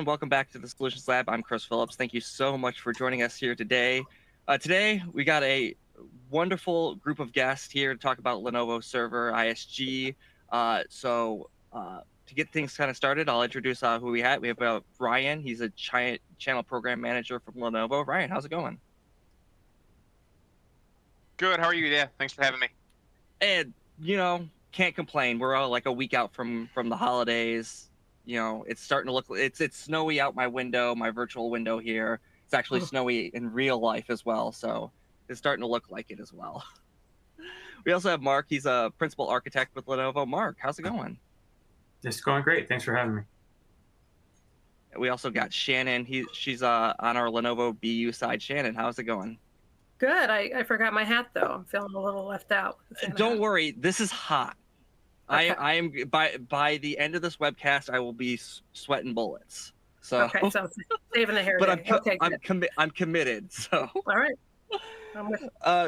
everyone. Welcome back to the Solutions Lab. I'm Chris Phillips. Thank you so much for joining us here today. Today, we got a wonderful group of guests here to talk about Lenovo Server ISG. To get things kind of started, I'll introduce who we have. We have Ryan. He's a channel program manager from Lenovo. Ryan, how's it going? Good. How are you? Yeah, thanks for having me. And, can't complain. We're all like a week out from the holidays. It's starting to look, it's snowy out my window, my virtual window here. It's actually snowy in real life as well. So it's starting to look like it as well. We also have Mark. He's a principal architect with Lenovo. Mark, how's it going? It's going great. Thanks for having me. We also got Shannon. She's on our Lenovo BU side. Shannon, how's it going? Good. I forgot my hat though. I'm feeling a little left out. Don't worry. This is hot. Okay. I am by the end of this webcast, I will be sweating bullets. So okay, so saving the hair. But okay, I'm committed. So all right.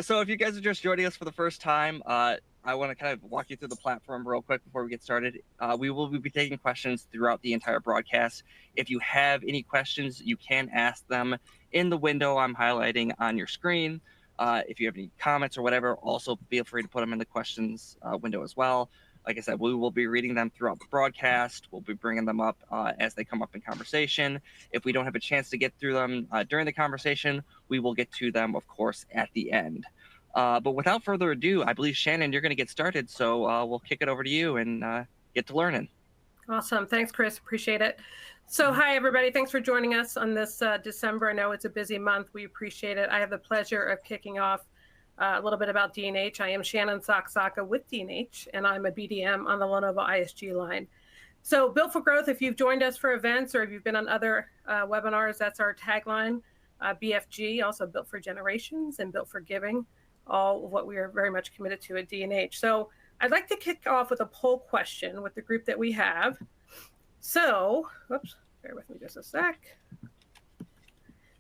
So if you guys are just joining us for the first time, I want to kind of walk you through the platform real quick before we get started. We will be taking questions throughout the entire broadcast. If you have any questions, you can ask them in the window I'm highlighting on your screen. If you have any comments or whatever, also feel free to put them in the questions window as well. Like I said, we will be reading them throughout the broadcast. We'll be bringing them up as they come up in conversation. If we don't have a chance to get through them during the conversation, we will get to them, of course, at the end. But without further ado, I believe, Shannon, you're going to get started. So we'll kick it over to you and get to learning. Awesome. Thanks, Chris. Appreciate it. So hi, everybody. Thanks for joining us on this December. I know it's a busy month. We appreciate it. I have the pleasure of kicking off a little bit about D&H. I am Shannon Saksaka with D&H, and I'm a BDM on the Lenovo ISG line. So Built for Growth, if you've joined us for events or if you've been on other webinars, that's our tagline. BFG, also Built for Generations and Built for Giving, all of what we are very much committed to at D&H. So I'd like to kick off with a poll question with the group that we have. So, oops, bear with me just a sec.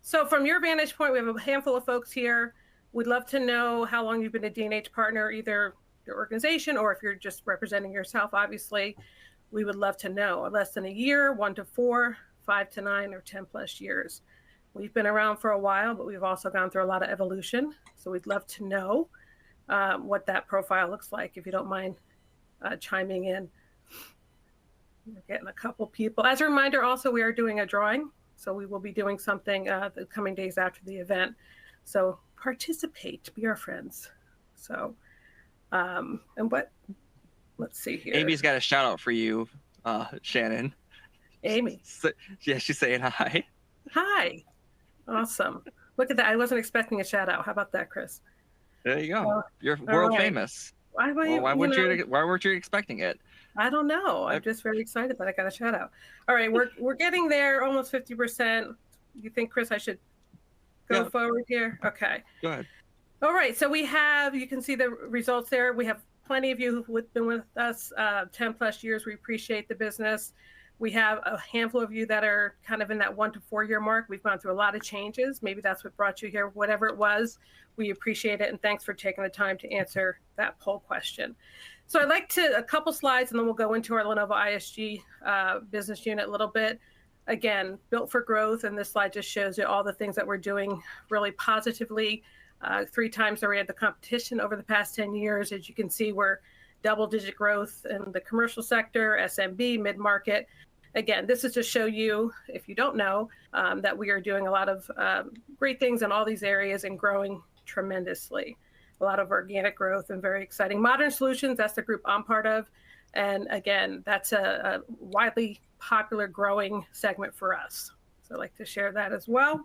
So from your vantage point, we have a handful of folks here. We'd love to know how long you've been a D&H partner, either your organization or if you're just representing yourself, obviously. We would love to know. Less than a year, 1 to 4, 5 to 9, or 10 plus years. We've been around for a while, but we've also gone through a lot of evolution. So we'd love to know what that profile looks like, if you don't mind chiming in. We're getting a couple people. As a reminder, also, we are doing a drawing. So we will be doing something the coming days after the event. So participate, be our friends. So, let's see here. Amy's got a shout out for you, Shannon. Amy. Yeah, she's saying hi. Hi. Awesome. Look at that. I wasn't expecting a shout out. How about that, Chris? There you go. You're world famous. Why weren't you expecting it? I don't know. I'm just very excited that I got a shout out. All right, we're getting there, almost 50%. You think, Chris, I should go forward here? Okay. Go ahead. All right, so we have, you can see the results there. We have plenty of you who've been with us 10 plus years. We appreciate the business. We have a handful of you that are kind of in that 1 to 4 year mark. We've gone through a lot of changes. Maybe that's what brought you here, whatever it was. We appreciate it. And thanks for taking the time to answer that poll question. So I'd like to, a couple slides, and then we'll go into our Lenovo ISG business unit a little bit. Again, Built for Growth. And this slide just shows you all the things that we're doing really positively. 3 times the rate of the competition over the past 10 years. As you can see, we're double-digit growth in the commercial sector, SMB, mid-market. Again, this is to show you, if you don't know, that we are doing a lot of great things in all these areas and growing tremendously. A lot of organic growth and very exciting. Modern Solutions, that's the group I'm part of. And again, that's a widely popular growing segment for us. So I'd like to share that as well.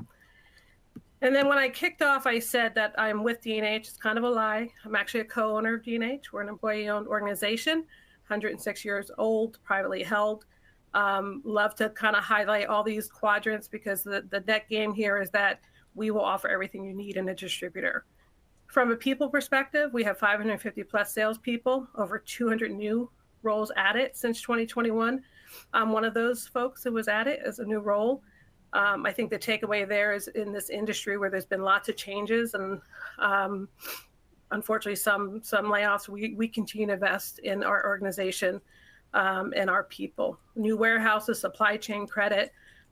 And then when I kicked off, I said that I'm with D&H. It's kind of a lie. I'm actually a co-owner of D&H. We're an employee-owned organization, 106 years old, privately held. Love to kind of highlight all these quadrants because the net game here is that we will offer everything you need in a distributor. From a people perspective, we have 550 plus salespeople, over 200 new roles added since 2021. I'm one of those folks who was added as a new role. I think the takeaway there is in this industry where there's been lots of changes and unfortunately some layoffs, we continue to invest in our organization and our people. New warehouses, supply chain credit,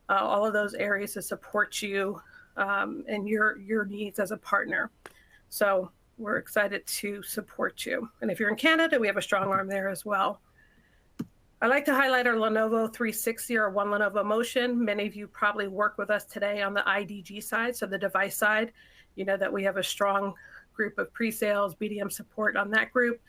all of those areas to support you and your needs as a partner. So we're excited to support you. And if you're in Canada, we have a strong arm there as well. I'd like to highlight our Lenovo 360 or One Lenovo Motion. Many of you probably work with us today on the IDG side, so the device side. You know that we have a strong group of pre-sales, BDM support on that group.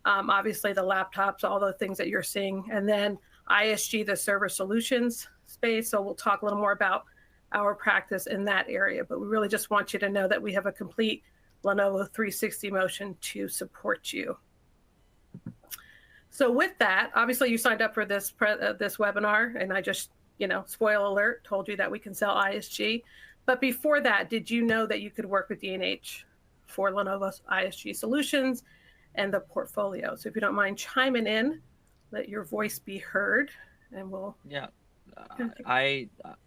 Obviously the laptops, all the things that you're seeing. And then ISG, the server solutions space. So we'll talk a little more about our practice in that area. But we really just want you to know that we have a complete Lenovo 360 Motion to support you. So with that, obviously you signed up for this webinar, and I just, spoiler alert, told you that we can sell ISG. But before that, did you know that you could work with D&H for Lenovo's ISG solutions and the portfolio? So if you don't mind chiming in, let your voice be heard, and we'll. Yeah,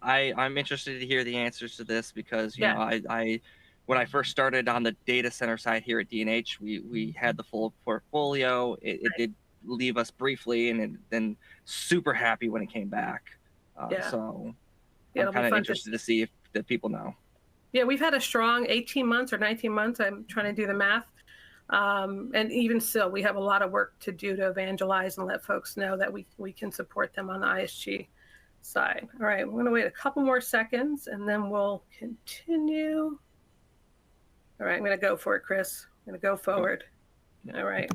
I'm interested to hear the answers to this because I when I first started on the data center side here at D&H, we had the full portfolio. It did leave us briefly, and then super happy when it came back. So I'm kind of interested to see if the people know. Yeah, we've had a strong 18 months or 19 months. I'm trying to do the math. And even still, we have a lot of work to do to evangelize and let folks know that we can support them on the ISG side. All right, we're going to wait a couple more seconds, and then we'll continue. All right, I'm going to go for it, Chris. I'm going to go forward. All right.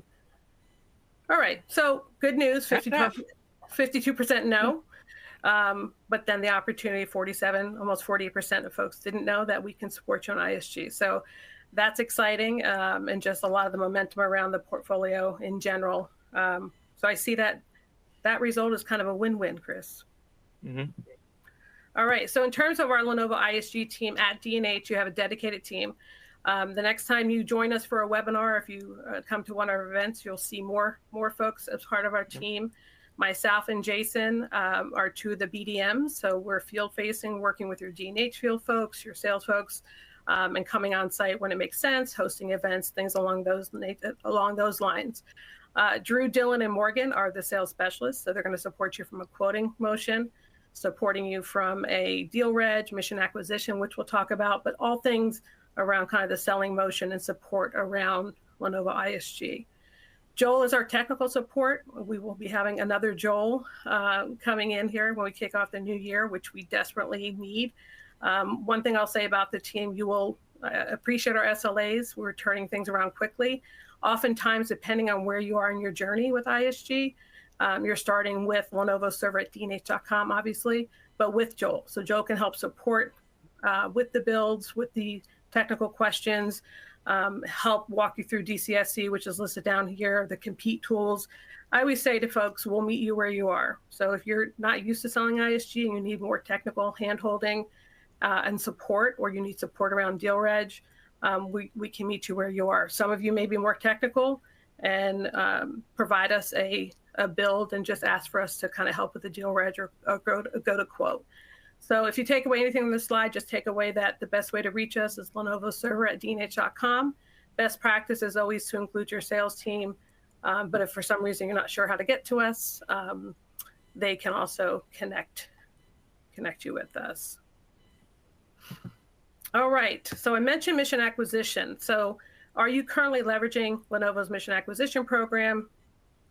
All right, so good news, 52% no. But then the opportunity, 47, almost 40% of folks didn't know that we can support you on ISG. So that's exciting, and just a lot of the momentum around the portfolio in general. So I see that result is kind of a win-win, Chris. Mm-hmm. All right, so in terms of our Lenovo ISG team at D&H, you have a dedicated team. The next time you join us for a webinar, if you come to one of our events, you'll see more folks as part of our team. Myself and Jason are two of the BDMs, so we're field-facing, working with your D&H field folks, your sales folks, and coming on site when it makes sense, hosting events, things along those lines. Drew, Dylan, and Morgan are the sales specialists, so they're going to support you from a quoting motion, supporting you from a deal reg, mission acquisition, which we'll talk about, but all things around kind of the selling motion and support around Lenovo ISG. Joel is our technical support. We will be having another Joel coming in here when we kick off the new year, which we desperately need. One thing I'll say about the team, you will appreciate our SLAs. We're turning things around quickly. Oftentimes, depending on where you are in your journey with ISG, you're starting with Lenovo server at dnh.com, obviously, but with Joel. So Joel can help support with the builds, with the technical questions, help walk you through DCSC, which is listed down here, the compete tools. I always say to folks, we'll meet you where you are. So if you're not used to selling ISG and you need more technical hand-holding and support, or you need support around deal reg, we can meet you where you are. Some of you may be more technical and provide us a build and just ask for us to kind of help with the deal reg or go to quote. So if you take away anything from this slide, just take away that the best way to reach us is Lenovo server at dnh.com. Best practice is always to include your sales team. But if for some reason you're not sure how to get to us, they can also connect you with us. All right, so I mentioned mission acquisition. So are you currently leveraging Lenovo's mission acquisition program?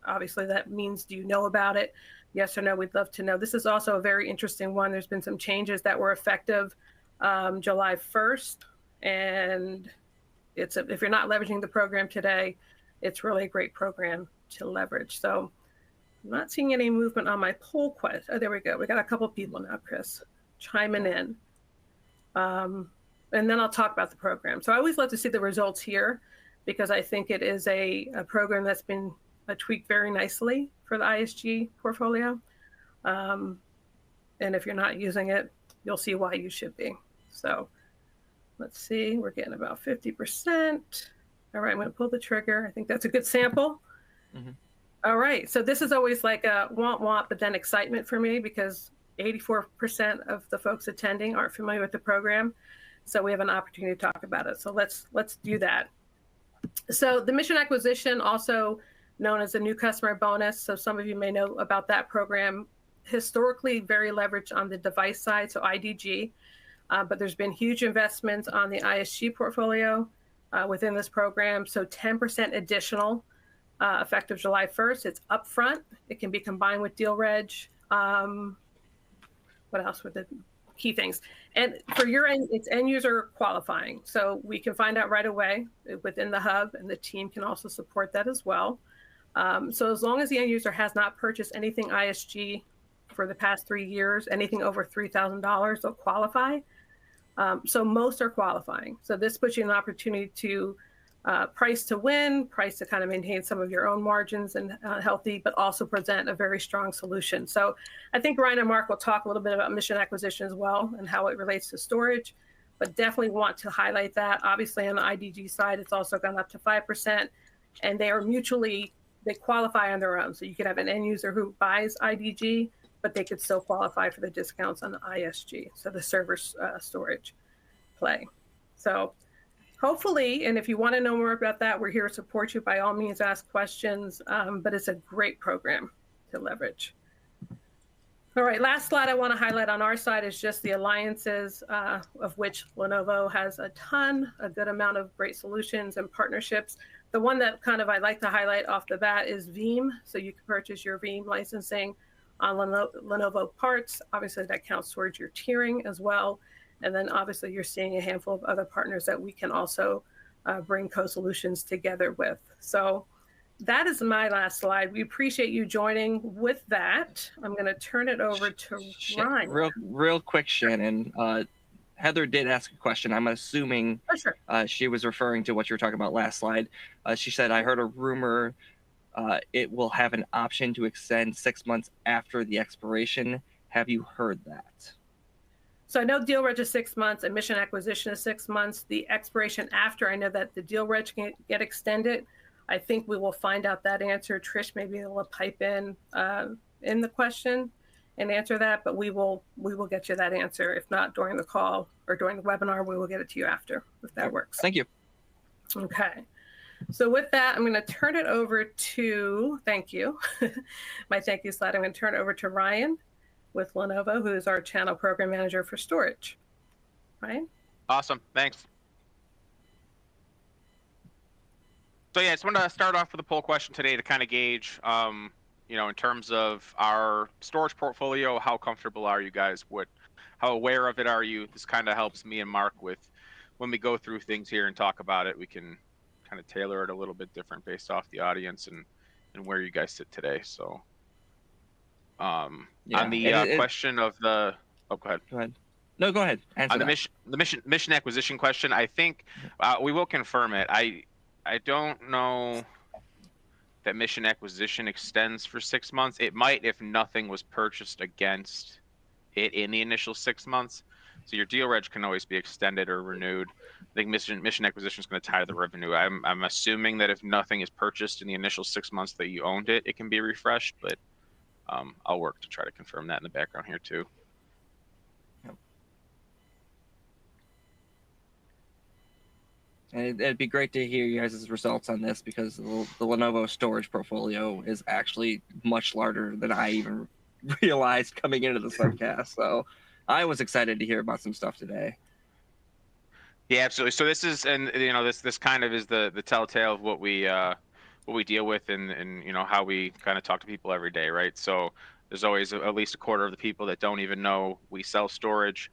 Obviously that means, do you know about it? Yes or no, we'd love to know. This is also a very interesting one. There's been some changes that were effective July 1st. And if you're not leveraging the program today, it's really a great program to leverage. So I'm not seeing any movement on my poll quest. Oh, there we go. We got a couple people now, Chris, chiming in. And then I'll talk about the program. So I always love to see the results here because I think it is a program that's been tweaked very nicely for the ISG portfolio. And if you're not using it, you'll see why you should be. So let's see, we're getting about 50%. All right, I'm going to pull the trigger. I think that's a good sample. Mm-hmm. All right, so this is always like a want, but then excitement for me because 84% of the folks attending aren't familiar with the program. So we have an opportunity to talk about it. So let's do that. So the mission acquisition, also known as the new customer bonus. So some of you may know about that program. historically very leveraged on the device side, so IDG, but there's been huge investments on the ISG portfolio within this program. So 10% additional effective July 1st. It's upfront. It can be combined with deal reg. What else were the key things? And for your end, it's end user qualifying. So we can find out right away within the hub, and the team can also support that as well. So as long as the end user has not purchased anything ISG for the past 3 years, anything over $3,000, they'll qualify. So most are qualifying. So this puts you in an opportunity to price to win, price to kind of maintain some of your own margins and healthy, but also present a very strong solution. So I think Ryan and Mark will talk a little bit about mission acquisition as well and how it relates to storage, but definitely want to highlight that. Obviously on the IDG side, it's also gone up to 5%, and they are they qualify on their own. So you could have an end user who buys IDG, but they could still qualify for the discounts on the ISG, so the server storage play. So hopefully, and if you want to know more about that, we're here to support you. By all means, ask questions, but it's a great program to leverage. All right, last slide I want to highlight on our side is just the alliances, of which Lenovo has a good amount of great solutions and partnerships. The one that I'd like to highlight off the bat is Veeam. So you can purchase your Veeam licensing on Lenovo parts. Obviously, that counts towards your tiering as well. And then obviously, you're seeing a handful of other partners that we can also bring co-solutions together with. So that is my last slide. We appreciate you joining. With that, I'm going to turn it over to Ryan. Real quick, Shannon. Heather did ask a question. I'm assuming she was referring to what you were talking about last slide. She said, I heard a rumor it will have an option to extend 6 months after the expiration. Have you heard that? So I know deal reg is 6 months and mission acquisition is 6 months. The expiration after, I know that the deal reg can get extended. I think we will find out that answer. Trish may be able to pipe in the question and answer that, but we will get you that answer. If not during the call or during the webinar, we will get it to you after, if that works. Thank you. Okay. So with that, I'm going to turn it over to, thank you, my thank you slide. I'm going to turn it over to Ryan with Lenovo, who is our channel program manager for storage. Ryan? Awesome, thanks. So yeah, I just wanted to start off with a poll question today to kind of gauge, in terms of our storage portfolio, how comfortable are you guys? How aware of it are you? This kind of helps me and Mark with when we go through things here and talk about it. We can kind of tailor it a little bit different based off the audience and where you guys sit today. So on the question of the, go ahead. Go ahead. No, go ahead. Answer on the mission acquisition question, I think we will confirm it. I don't know that mission acquisition extends for 6 months. It might if nothing was purchased against it in the initial 6 months. So your deal reg can always be extended or renewed. I think mission acquisition is going to tie to the revenue. I'm assuming that if nothing is purchased in the initial 6 months that you owned it, it can be refreshed. But I'll work to try to confirm that in the background here too. And it'd be great to hear you guys' results on this because the Lenovo storage portfolio is actually much larger than I even realized coming into the webcast. So I was excited to hear about some stuff today. Yeah, absolutely. So this is, and this kind of is the telltale of what we deal with and how we kind of talk to people every day, right? So there's always at least a quarter of the people that don't even know we sell storage.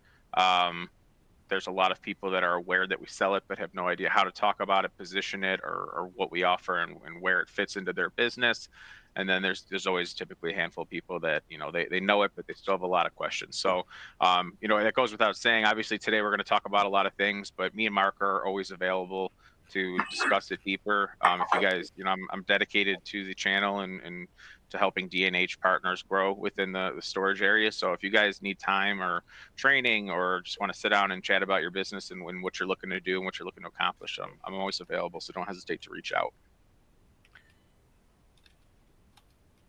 There's a lot of people that are aware that we sell it but have no idea how to talk about it, position it, or what we offer and where it fits into their business. And then there's always typically a handful of people that they know it but they still have a lot of questions. So that goes without saying. Obviously today we're going to talk about a lot of things, but me and Mark are always available to discuss it deeper. If you guys, I'm dedicated to the channel and to helping D&H partners grow within the storage area. So if you guys need time or training or just want to sit down and chat about your business and what you're looking to do and what you're looking to accomplish, I'm always available. So don't hesitate to reach out.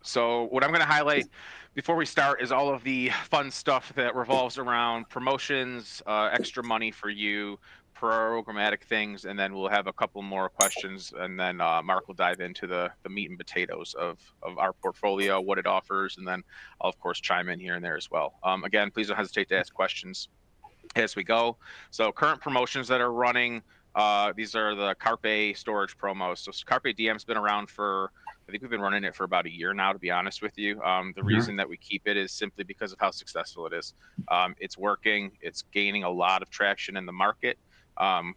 So what I'm going to highlight before we start is all of the fun stuff that revolves around promotions, extra money for you, programmatic things, and then we'll have a couple more questions, and then Mark will dive into the meat and potatoes of our portfolio, what it offers, and then I'll of course chime in here and there as well. Again, please don't hesitate to ask questions as we go. So current promotions that are running, these are the Carpe storage promos. So Carpe DM's been around for, I think we've been running it for about a year now, to be honest with you. The reason that we keep it is simply because of how successful it is. It's working, it's gaining a lot of traction in the market.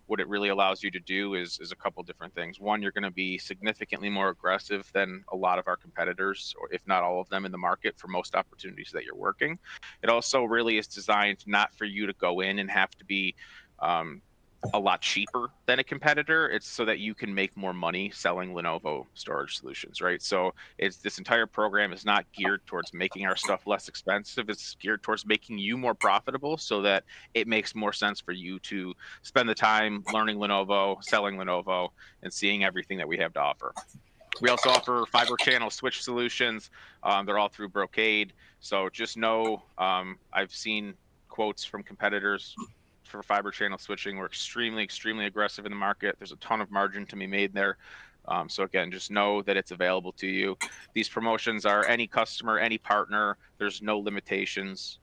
What it really allows you to do is a couple different things. One, you're going to be significantly more aggressive than a lot of our competitors, or if not all of them in the market, for most opportunities that you're working. It also really is designed not for you to go in and have to be a lot cheaper than a competitor. It's so that you can make more money selling Lenovo storage solutions, right? So this entire program is not geared towards making our stuff less expensive. It's geared towards making you more profitable so that it makes more sense for you to spend the time learning Lenovo, selling Lenovo, and seeing everything that we have to offer. We also offer fiber channel switch solutions. They're all through Brocade. So just know, I've seen quotes from competitors for fiber channel switching. We're extremely aggressive in the market. There's a ton of margin to be made there. So again, just know that it's available to you. These promotions are any customer, any partner. There's no limitations.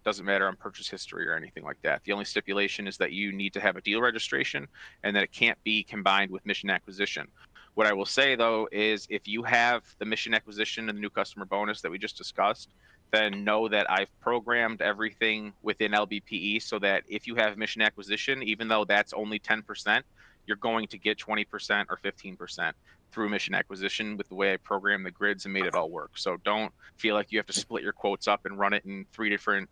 Doesn't matter on purchase history or anything like that. The only stipulation is that you need to have a deal registration and that it can't be combined with mission acquisition. What I will say though is if you have the mission acquisition and the new customer bonus that we just discussed, then know that I've programmed everything within LBPE so that if you have mission acquisition, even though that's only 10%, you're going to get 20% or 15% through mission acquisition with the way I programmed the grids and made it all work. So don't feel like you have to split your quotes up and run it in 3 different,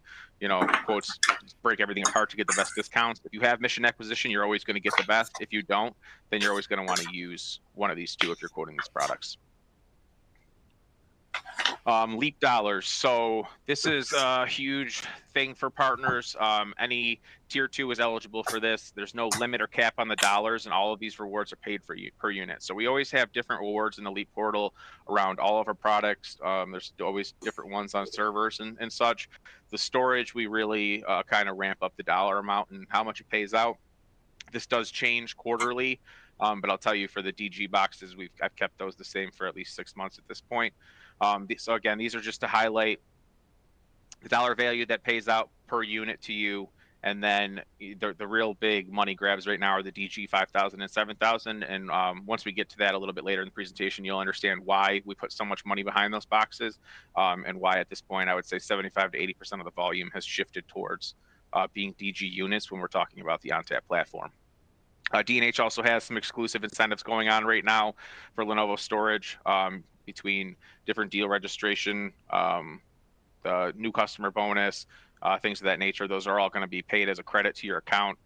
quotes, break everything apart to get the best discounts. If you have mission acquisition, you're always going to get the best. If you don't, then you're always going to want to use one of these two if you're quoting these products. Leap dollars. So this is a huge thing for partners. Any tier 2 is eligible for this. There's no limit or cap on the dollars, and all of these rewards are paid for you per unit. So we always have different rewards in the Leap portal around all of our products. There's always different ones on servers and such. The storage, we really kind of ramp up the dollar amount and how much it pays out. This does change quarterly, but I'll tell you for the DG boxes, I've kept those the same for at least 6 months at this point. So again, these are just to highlight the dollar value that pays out per unit to you, and then the real big money grabs right now are the DG 5000 and 7000. And once we get to that a little bit later in the presentation, you'll understand why we put so much money behind those boxes, and why at this point I would say 75 to 80% of the volume has shifted towards being DG units when we're talking about the ONTAP platform. D&H also has some exclusive incentives going on right now for Lenovo storage, between different deal registration, the new customer bonus, things of that nature. Those are all going to be paid as a credit to your account.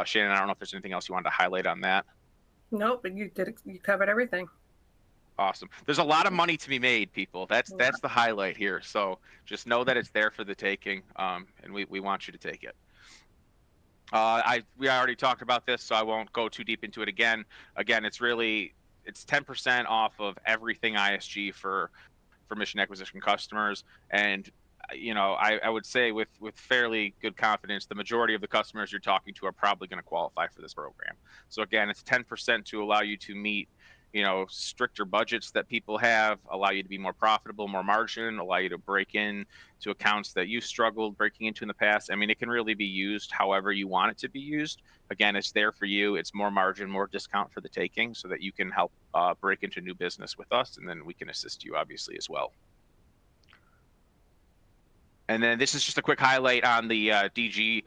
Shannon, I don't know if there's anything else you wanted to highlight on that. Nope, but you covered everything. Awesome. There's a lot of money to be made, people. That's the highlight here. So just know that it's there for the taking, and we want you to take it. We already talked about this, so I won't go too deep into it again. Again, it's 10% off of everything ISG for mission acquisition customers. And I would say with fairly good confidence, the majority of the customers you're talking to are probably going to qualify for this program. So again, it's 10% to allow you to meet stricter budgets that people have, allow you to be more profitable, more margin, allow you to break in to accounts that you struggled breaking into in the past. I mean, it can really be used however you want it to be used. Again, it's there for you. It's more margin, more discount for the taking so that you can help break into new business with us, and then we can assist you obviously as well. And then this is just a quick highlight on the DG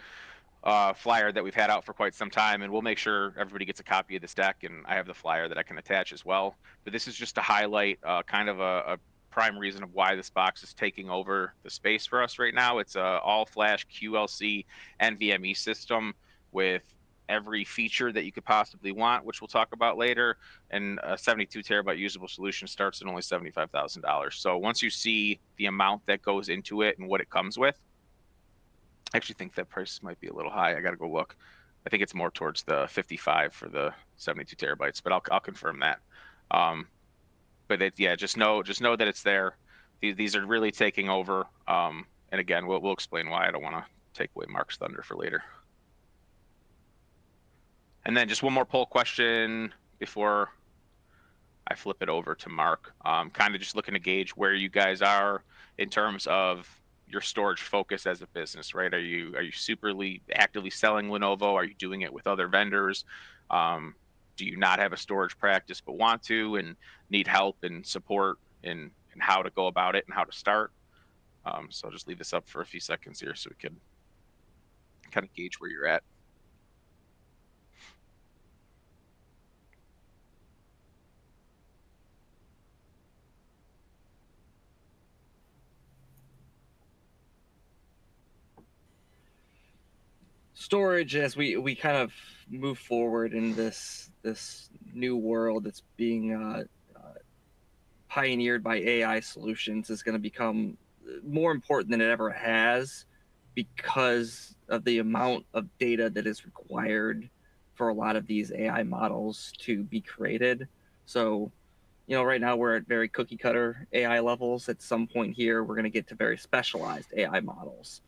flyer that we've had out for quite some time, and we'll make sure everybody gets a copy of this deck, and I have the flyer that I can attach as well. But this is just to highlight kind of a prime reason of why this box is taking over the space for us right now. It's a all-flash QLC NVMe system with every feature that you could possibly want, which we'll talk about later, and a 72 terabyte usable solution starts at only $75,000. So once you see the amount that goes into it and what it comes with, I actually think that price might be a little high. I got to go look. I think it's more towards the 55 for the 72 terabytes, but I'll confirm that. But yeah, just know that it's there. these are really taking over. And again, we'll explain why. I don't want to take away Mark's thunder for later. And then just one more poll question before I flip it over to Mark. Kind of just looking to gauge where you guys are in terms of your storage focus as a business, right? Are you superly actively selling Lenovo? Are you doing it with other vendors? Do you not have a storage practice but want to and need help and support in how to go about it and how to start? So I'll just leave this up for a few seconds here so we can kind of gauge where you're at. Storage, as we kind of move forward in this new world that's being pioneered by AI solutions, is going to become more important than it ever has because of the amount of data that is required for a lot of these AI models to be created. So, right now we're at very cookie cutter AI levels. At some point here, we're going to get to very specialized AI models.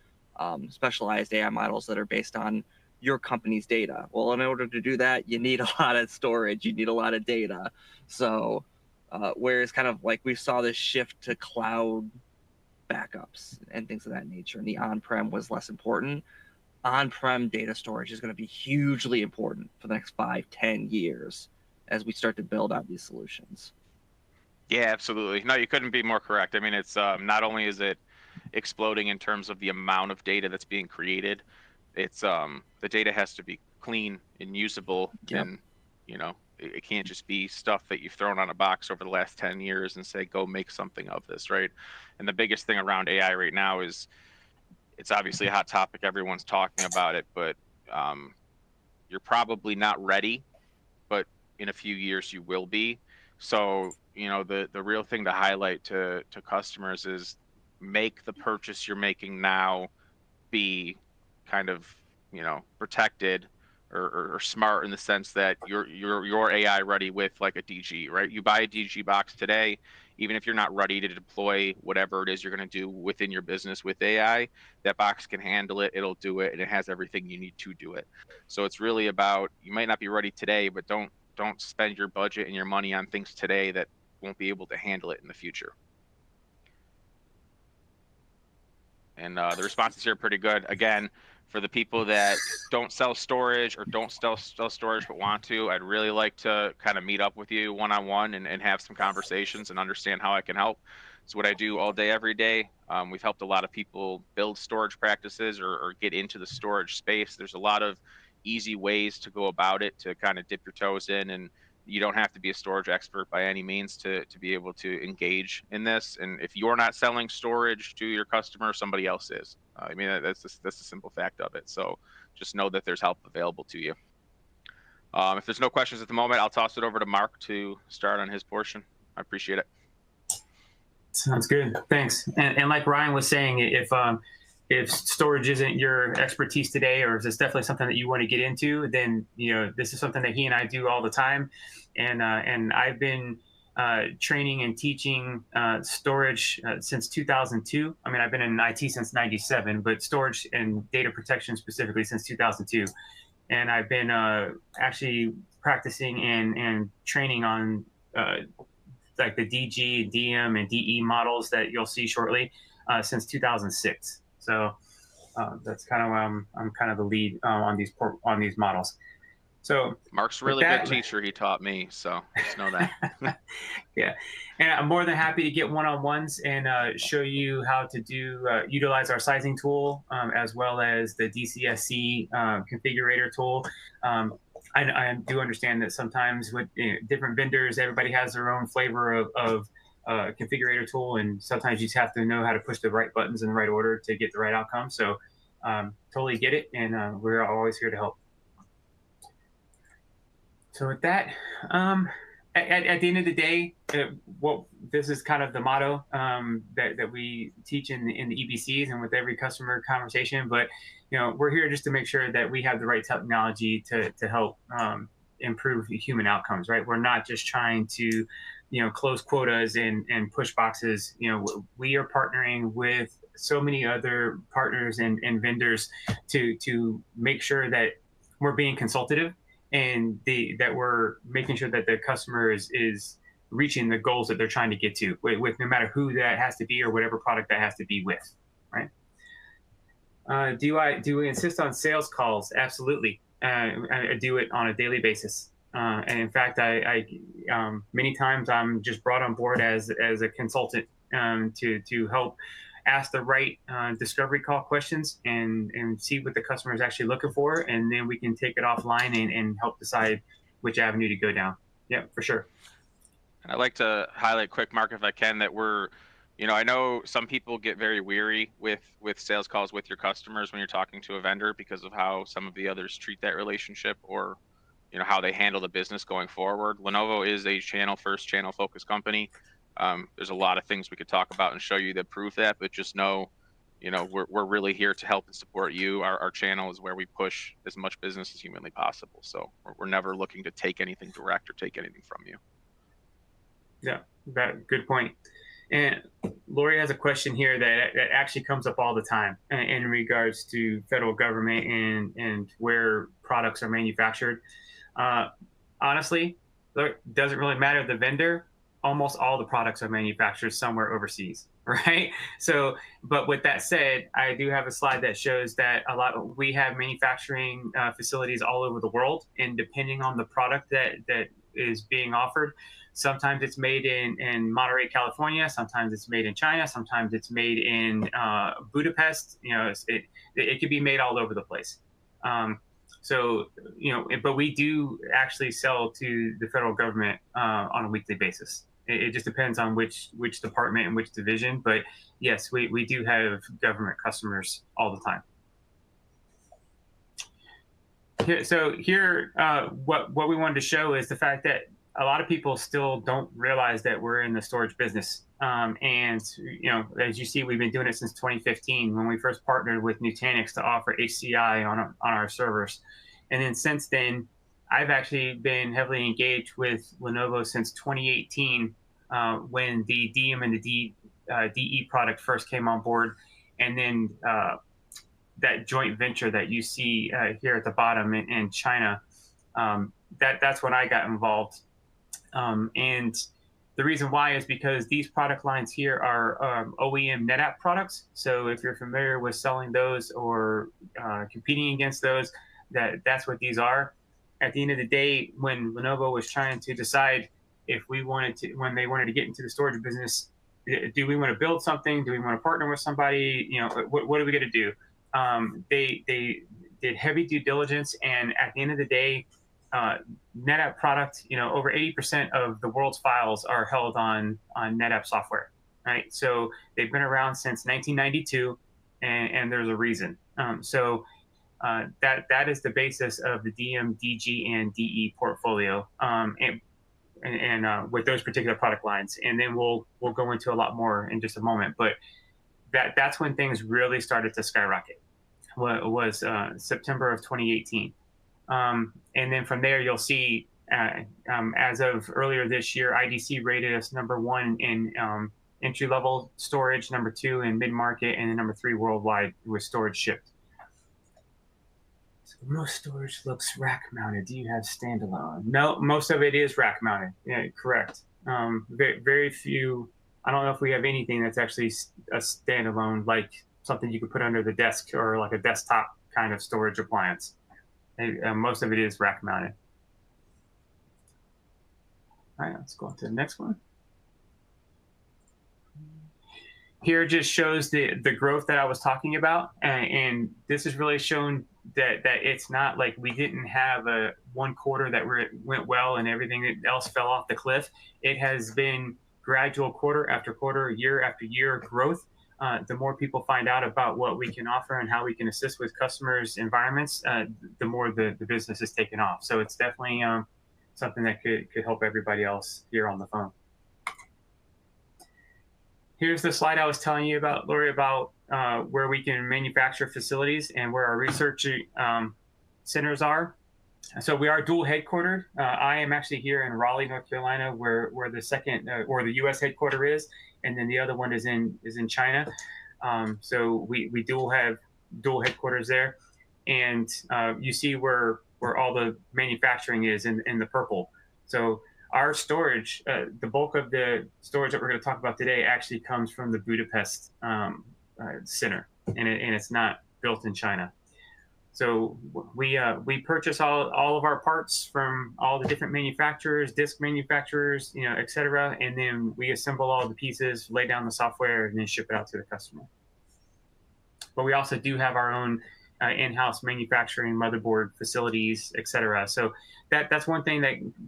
Specialized AI models that are based on your company's data. Well, in order to do that, you need a lot of storage, you need a lot of data. So whereas kind of like we saw this shift to cloud backups and things of that nature, and the on-prem was less important, on-prem data storage is going to be hugely important for the next 5-10 years as we start to build out these solutions. Yeah, absolutely. No, you couldn't be more correct. I mean, it's not only is it exploding in terms of the amount of data that's being created, it's the data has to be clean and usable. Yep. And it can't just be stuff that you've thrown on a box over the last 10 years and say go make something of this, right? And the biggest thing around AI right now is it's obviously a hot topic, everyone's talking about it, but you're probably not ready, but in a few years you will be. So the real thing to highlight to customers is make the purchase you're making now be kind of protected or smart in the sense that you're AI ready with like a DG, right? You buy a DG box today, even if you're not ready to deploy whatever it is you're going to do within your business with AI, that box can handle it, it'll do it, and it has everything you need to do it. So it's really about, you might not be ready today, but don't spend your budget and your money on things today that won't be able to handle it in the future. And the responses here are pretty good. Again, for the people that don't sell storage or don't sell storage but want to, I'd really like to kind of meet up with you one-on-one and have some conversations and understand how I can help. It's what I do all day, every day. We've helped a lot of people build storage practices or get into the storage space. There's a lot of easy ways to go about it to kind of dip your toes in, and you don't have to be a storage expert by any means to be able to engage in this. And if you're not selling storage to your customer, somebody else is. I mean, that's the simple fact of it. So just know that there's help available to you. If there's no questions at the moment, I'll toss it over to Mark to start on his portion. I appreciate it. Sounds good. Thanks. And like Ryan was saying, if storage isn't your expertise today, or if it's definitely something that you want to get into, then this is something that he and I do all the time. And I've been training and teaching storage since 2002. I mean, I've been in IT since '97, but storage and data protection specifically since 2002. And I've been actually practicing and training on like the DG, DM, and DE models that you'll see shortly since 2006. So that's kind of why I'm kind of the lead on these models. So Mark's a really good teacher. He taught me, so just know that. Yeah, and I'm more than happy to get one-on-ones and show you how to utilize our sizing tool as well as the DCSC configurator tool. I do understand that sometimes with different vendors, everybody has their own flavor of configurator tool, and sometimes you just have to know how to push the right buttons in the right order to get the right outcome. So totally get it, and we're always here to help. So with that, at the end of the day, this is kind of the motto that we teach in the EBCs and with every customer conversation. But we're here just to make sure that we have the right technology to help improve human outcomes, right? We're not just trying to close quotas and push boxes. We are partnering with so many other partners and vendors to make sure that we're being consultative and that we're making sure that the customer is reaching the goals that they're trying to get to with no matter who that has to be or whatever product that has to be with, right? Do we insist on sales calls? Absolutely. I do it on a daily basis. And in fact, I many times I'm just brought on board as a consultant to help ask the right discovery call questions and see what the customer is actually looking for, and then we can take it offline and help decide which avenue to go down. Yeah, for sure. And I'd like to highlight quick, Mark, if I can, that we're, I know some people get very weary with sales calls with your customers when you're talking to a vendor because of how some of the others treat that relationship or, how they handle the business going forward. Lenovo is a channel-first, channel-focused company. There's a lot of things we could talk about and show you that prove that, but just know, we're really here to help and support you. Our channel is where we push as much business as humanly possible. So we're never looking to take anything direct or take anything from you. Yeah, good point. And Lori has a question here that actually comes up all the time in regards to federal government and where products are manufactured. Honestly, it doesn't really matter the vendor. Almost all the products are manufactured somewhere overseas, right? So, but with that said, I do have a slide that shows that we have manufacturing facilities all over the world, and depending on the product that is being offered, sometimes it's made in Monterey, California. Sometimes it's made in China. Sometimes it's made in Budapest. It could be made all over the place. So, but we do actually sell to the federal government on a weekly basis. It just depends on which department and which division. But yes, we do have government customers all the time. Here, what we wanted to show is the fact that a lot of people still don't realize that we're in the storage business. And, as you see, we've been doing it since 2015 when we first partnered with Nutanix to offer HCI on our servers. And then since then, I've actually been heavily engaged with Lenovo since 2018 when the DM and the DE product first came on board. And then that joint venture that you see here at the bottom in China, that's when I got involved. And the reason why is because these product lines here are OEM NetApp products. So if you're familiar with selling those or competing against those, that's what these are. At the end of the day, when Lenovo was trying to decide if when they wanted to get into the storage business, do we want to build something? Do we want to partner with somebody? What are we going to do? They did heavy due diligence, and at the end of the day, NetApp product, over 80% of the world's files are held on NetApp software, right? So they've been around since 1992, and there's a reason. That is the basis of the DM, DG, and DE portfolio, and with those particular product lines. And then we'll go into a lot more in just a moment. But that's when things really started to skyrocket. It was September of 2018. And then from there, you'll see, as of earlier this year, IDC rated us #1 in entry-level storage, #2 in mid-market, and then #3 worldwide with storage shipped. So most storage looks rack-mounted. Do you have standalone? No, most of it is rack-mounted. Yeah, correct. Very few. I don't know if we have anything that's actually a standalone, like something you could put under the desk or like a desktop kind of storage appliance. Most of it is rack mounted. All right, let's go on to the next one. Here just shows the growth that I was talking about. And this has really shown that it's not like we didn't have one quarter that went well and everything else fell off the cliff. It has been gradual quarter after quarter, year after year growth. The more people find out about what we can offer and how we can assist with customers' environments, the more the business is taken off. So it's definitely something that could help everybody else here on the phone. Here's the slide I was telling you about, Lori, about where we can manufacture facilities and where our research centers are. So we are dual headquartered. I am actually here in Raleigh, North Carolina, where the second or the U.S. headquarter is, and then the other one is in China. So we do have dual headquarters there, and you see where all the manufacturing is in the purple. So our storage, the bulk of the storage that we're going to talk about today, actually comes from the Budapest center, and it's not built in China. So we purchase all of our parts from all the different manufacturers, disk manufacturers, et cetera, and then we assemble all the pieces, lay down the software, and then ship it out to the customer. But we also do have our own in-house manufacturing, motherboard facilities, et cetera. So that's one thing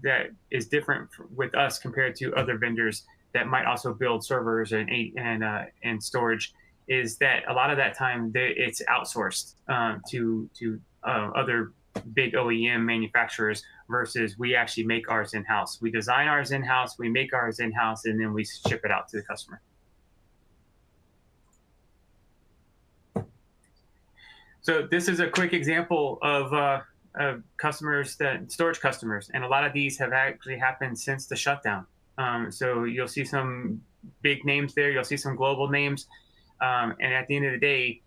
that is different with us compared to other vendors that might also build servers and storage, is that a lot of that time it's outsourced to other big OEM manufacturers versus we actually make ours in-house. We design ours in-house, we make ours in-house, and then we ship it out to the customer. So this is a quick example of customers, storage customers, and a lot of these have actually happened since the shutdown. So you'll see some big names there, you'll see some global names. And at the end of the day,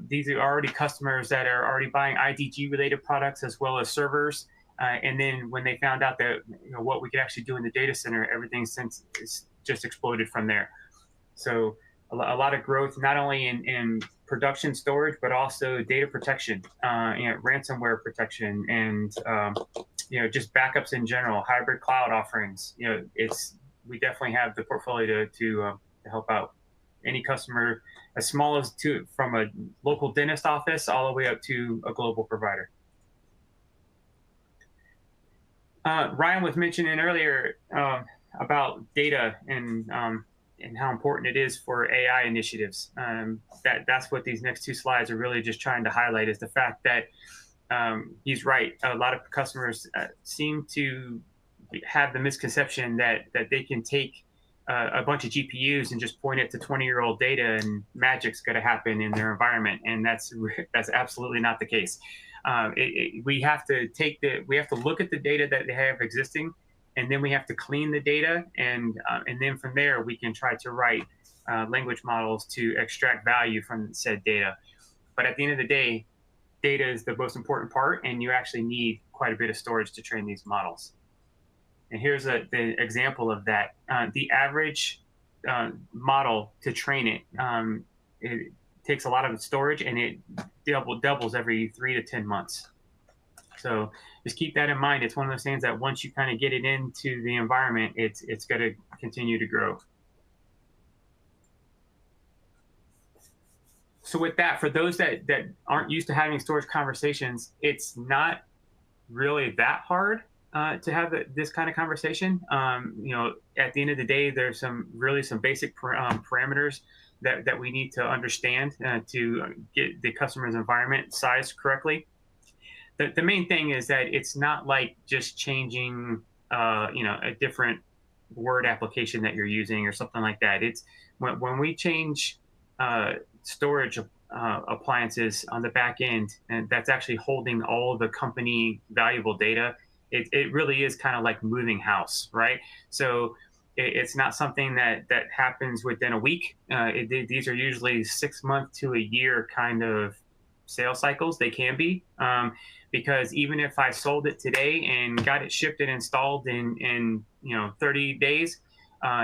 these are already customers that are already buying IDG related products as well as servers. And then when they found out that what we could actually do in the data center, everything since it's just exploded from there. So a lot of growth, not only in production storage, but also data protection, ransomware protection, and just backups in general, hybrid cloud offerings. We definitely have the portfolio to help out any customer, as small as from a local dentist office all the way up to a global provider. Ryan was mentioning earlier about data and how important it is for AI initiatives. That's what these next two slides are really just trying to highlight, is the fact that he's right. A lot of customers seem to have the misconception that they can take a bunch of GPUs and just point it to 20-year-old data and magic's going to happen in their environment, and that's absolutely not the case. We have to look at the data that they have existing, and then we have to clean the data, and then from there we can try to write language models to extract value from said data. But at the end of the day, data is the most important part, and you actually need quite a bit of storage to train these models. And here's the example of that. The average model to train it takes a lot of storage, and it doubles every 3 to 10 months. So just keep that in mind. It's one of those things that once you kind of get it into the environment, it's going to continue to grow. So with that, for those that aren't used to having storage conversations, it's not really that hard to have this kind of conversation. At the end of the day, there's some basic parameters that we need to understand to get the customer's environment sized correctly. The main thing is that it's not like just changing a different word application that you're using or something like that. It's when we change storage appliances on the back end, and that's actually holding all the company valuable data. It really is kind of like moving house, right? So it's not something that happens within a week. These are usually 6 months to a year kind of sales cycles. They can be, because even if I sold it today and got it shipped and installed in 30 days,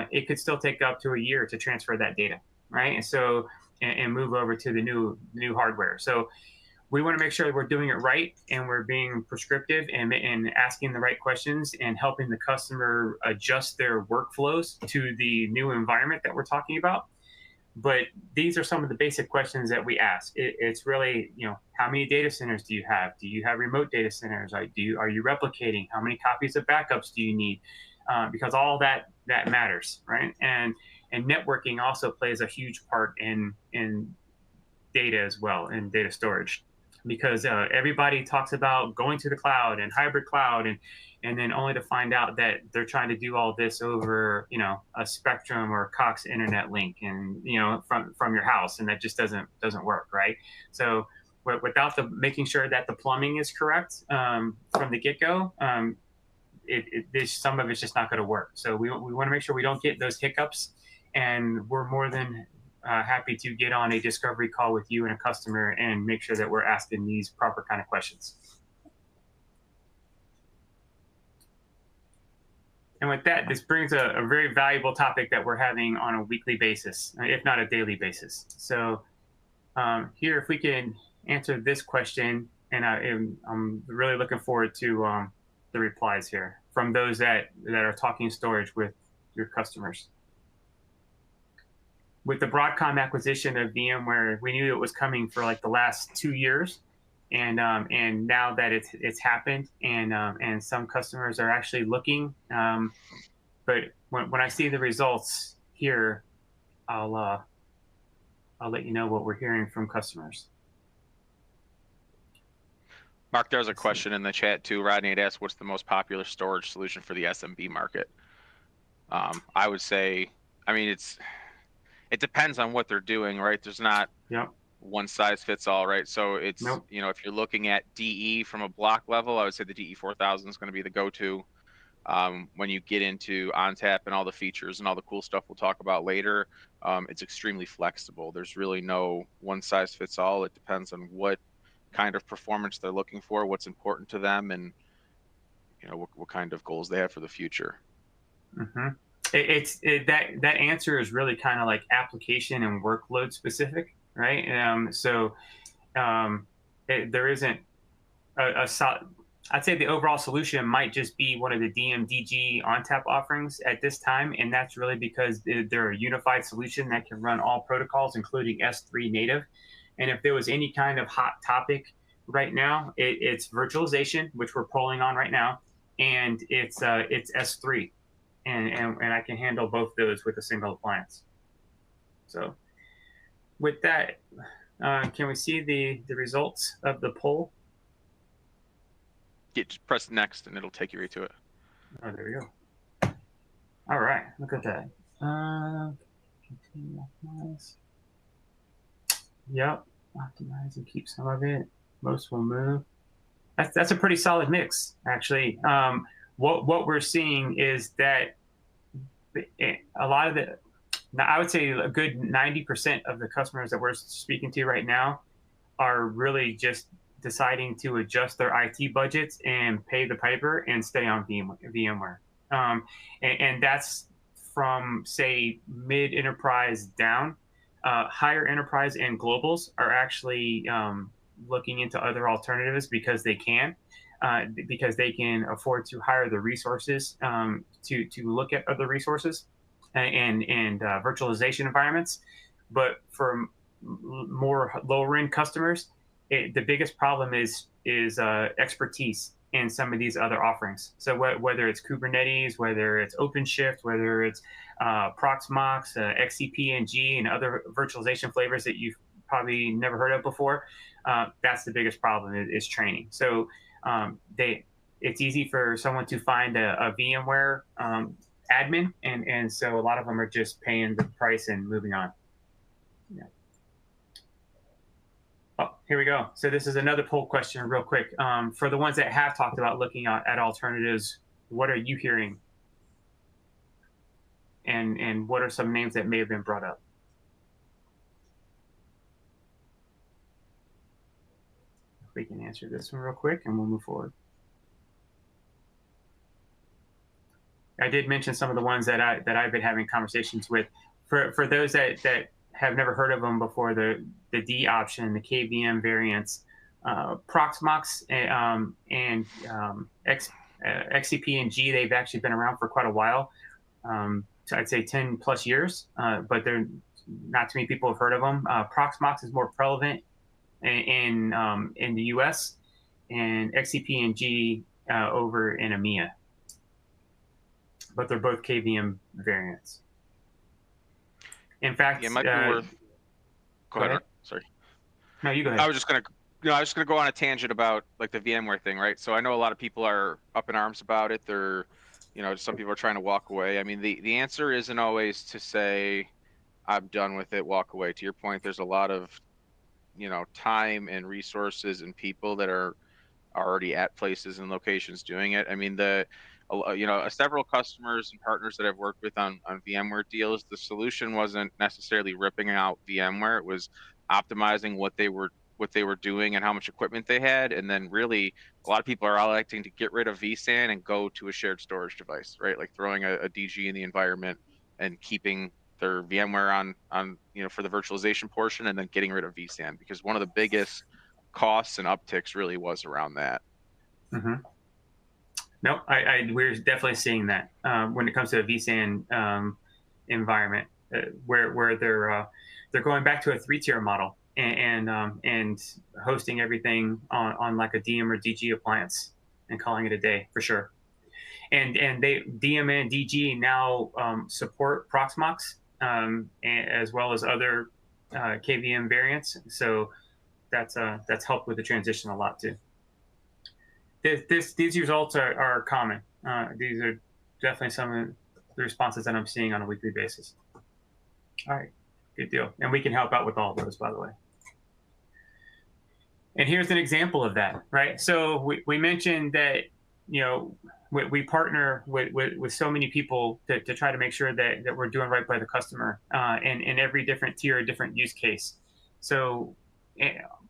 it could still take up to a year to transfer that data, right? And so and move over to the new hardware. So we want to make sure that we're doing it right, and we're being prescriptive and asking the right questions and helping the customer adjust their workflows to the new environment that we're talking about. But these are some of the basic questions that we ask. It's really, how many data centers do you have? Do you have remote data centers? Are you replicating? How many copies of backups do you need? Because all that matters, right? And networking also plays a huge part in data as well, in data storage. Because everybody talks about going to the cloud and hybrid cloud, and then only to find out that they're trying to do all this over a Spectrum or Cox internet link, and from your house, and that just doesn't work, right? So without making sure that the plumbing is correct from the get-go, some of it's just not going to work. So we want to make sure we don't get those hiccups, and we're more than happy to get on a discovery call with you and a customer and make sure that we're asking these proper kind of questions. And with that, this brings a very valuable topic that we're having on a weekly basis, if not a daily basis. So here, if we can answer this question, and I'm really looking forward to the replies here from those that are talking storage with your customers. With the Broadcom acquisition of VMware, we knew it was coming for like the last 2 years, and now that it's happened, and some customers are actually looking. But when I see the results here, I'll let you know what we're hearing from customers. Mark, there's a question in the chat too. Rodney had asked, what's the most popular storage solution for the SMB market? I would say, I mean, it depends on what they're doing, right? There's not one size fits all, right? So it's, you know, if you're looking at DE from a block level, I would say the DE 4000 is going to be the go-to. When you get into ONTAP and all the features and all the cool stuff we'll talk about later, it's extremely flexible. There's really no one size fits all. It depends on what kind of performance they're looking for, what's important to them, and you know what kind of goals they have for the future. Mm-hmm. That answer is really kind of like application and workload specific, right? There isn't a solid. I'd say the overall solution might just be one of the DMDG ONTAP offerings at this time, and that's really because they're a unified solution that can run all protocols, including S3 native. And if there was any kind of hot topic right now, it's virtualization, which we're polling on right now, and it's S3, and I can handle both those with a single appliance. So with that, can we see the results of the poll? Yeah, just press next and it'll take you right to it. Oh, there we go. All right, look at that. Continue optimize. Yep, optimize and keep some of it. Most will move. That's a pretty solid mix, actually. What we're seeing is that a lot of the, I would say a good 90% of the customers that we're speaking to right now are really just deciding to adjust their IT budgets and pay the piper and stay on VMware. And that's from, say, mid-enterprise down. Higher enterprise and globals are actually looking into other alternatives because they can afford to hire the resources to look at other resources and virtualization environments. But for more lower end customers, the biggest problem is expertise in some of these other offerings. So whether it's Kubernetes, whether it's OpenShift, whether it's Proxmox, XCP-ng, and other virtualization flavors that you've probably never heard of before, that's the biggest problem is training. So it's easy for someone to find a VMware admin, and so a lot of them are just paying the price and moving on. Yeah. Oh, here we go. So this is another poll question real quick. For the ones that have talked about looking at alternatives, what are you hearing? And what are some names that may have been brought up? If we can answer this one real quick and we'll move forward. I did mention some of the ones that I've been having conversations with. For those that have never heard of them before, the D option, the KVM variants, Proxmox and XCP-ng, they've actually been around for quite a while. So I'd say 10 plus years, but they're not too many people have heard of them. Proxmox is more prevalent in the US, and XCP-ng over in EMEA. But they're both KVM variants. In fact, it might be worth. Go ahead. Sorry. No, you go ahead. I was just gonna go on a tangent about like the VMware thing, right? So I know a lot of people are up in arms about it. They're, you know, some people are trying to walk away. I mean, the answer isn't always to say, I'm done with it, walk away. To your point, there's a lot of, you know, time and resources and people that are already at places and locations doing it. I mean, several customers and partners that I've worked with on VMware deals, the solution wasn't necessarily ripping out VMware. It was optimizing what they were doing and how much equipment they had. And then really a lot of people are electing to get rid of vSAN and go to a shared storage device, right? Like throwing a DG in the environment and keeping their VMware on for the virtualization portion, and then getting rid of vSAN, because one of the biggest costs and upticks really was around that. Mm-hmm. No, we're definitely seeing that when it comes to a vSAN environment, where they're going back to a 3-tier model and hosting everything on like a DM or DG appliance and calling it a day for sure. And DM and DG now support Proxmox as well as other KVM variants. So that's helped with the transition a lot too. These results are common. These are definitely some of the responses that I'm seeing on a weekly basis. All right, good deal. And we can help out with all of those, by the way. And here's an example of that, right? So we mentioned that, we partner with so many people to try to make sure that we're doing right by the customer in every different tier, different use case. So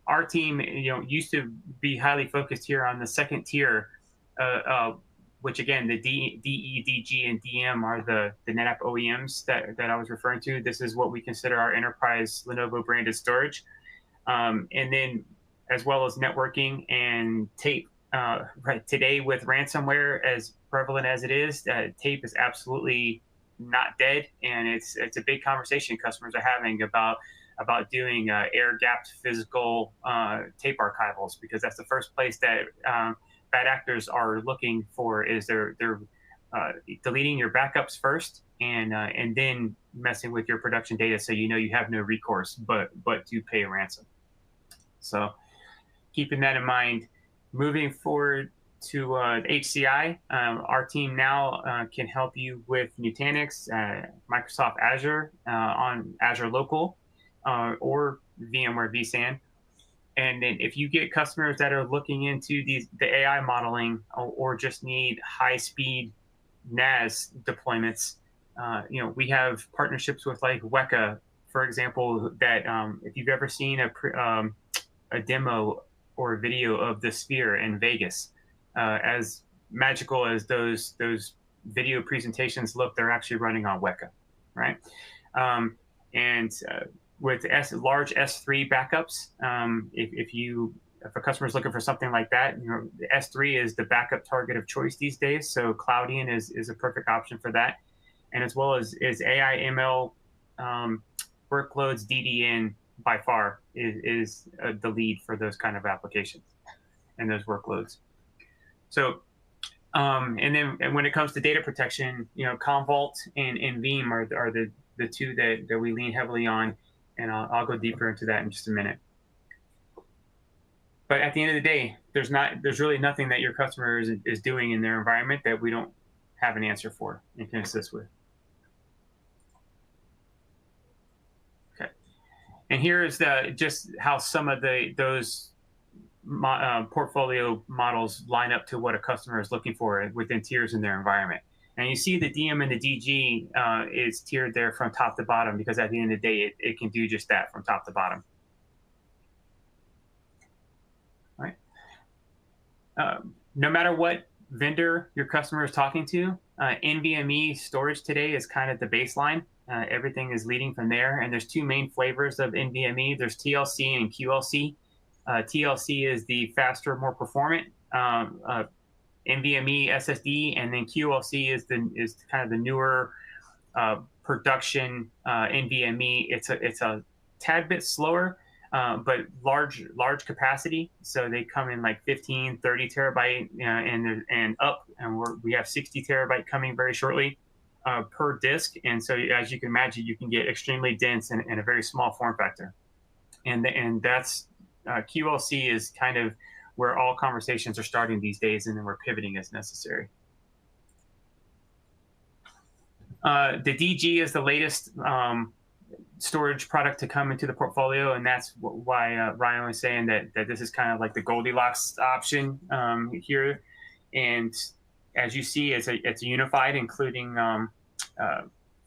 our team, used to be highly focused here on the second tier, which again, the DE, DG, and DM are the NetApp OEMs that I was referring to. This is what we consider our enterprise Lenovo branded storage. And then as well as networking and tape. Right today with ransomware, as prevalent as it is, tape is absolutely not dead. And it's a big conversation customers are having about doing air-gapped physical tape archivals, because that's the first place that bad actors are looking for. Is they're deleting your backups first and then messing with your production data, so you have no recourse but to pay a ransom. So keeping that in mind, moving forward to HCI, our team now can help you with Nutanix, Microsoft Azure on Azure Local, or VMware vSAN. And then if you get customers that are looking into the AI modeling or just need high-speed NAS deployments, we have partnerships with like Weka, for example, that if you've ever seen a demo or a video of the Sphere in Vegas, as magical as those video presentations look, they're actually running on Weka, right? With large S3 backups, if a customer is looking for something like that, the S3 is the backup target of choice these days. So Cloudian is a perfect option for that, and as well as AI ML workloads, DDN by far is the lead for those kind of applications and those workloads. So, and when it comes to data protection, Commvault and Veeam are the two that we lean heavily on, and I'll go deeper into that in just a minute. But at the end of the day, there's really nothing that your customer is doing in their environment that we don't have an answer for and can assist with. Okay, and here is just how some of those portfolio models line up to what a customer is looking for within tiers in their environment. And you see the DM and the DG is tiered there from top to bottom, because at the end of the day, it can do just that from top to bottom. All right. No matter what vendor your customer is talking to, NVMe storage today is kind of the baseline. Everything is leading from there. And there's two main flavors of NVMe. There's TLC and QLC. TLC is the faster, more performant NVMe SSD, and then QLC is kind of the newer production NVMe. It's a tad bit slower, but large capacity. So they come in like 15, 30 terabyte and up, and we have 60 terabyte coming very shortly per disk. And so as you can imagine, you can get extremely dense in a very small form factor, and that's QLC is kind of where all conversations are starting these days, and then we're pivoting as necessary. The DG is the latest storage product to come into the portfolio, and that's why Ryan was saying that this is kind of like the Goldilocks option here. And as you see, it's a unified, including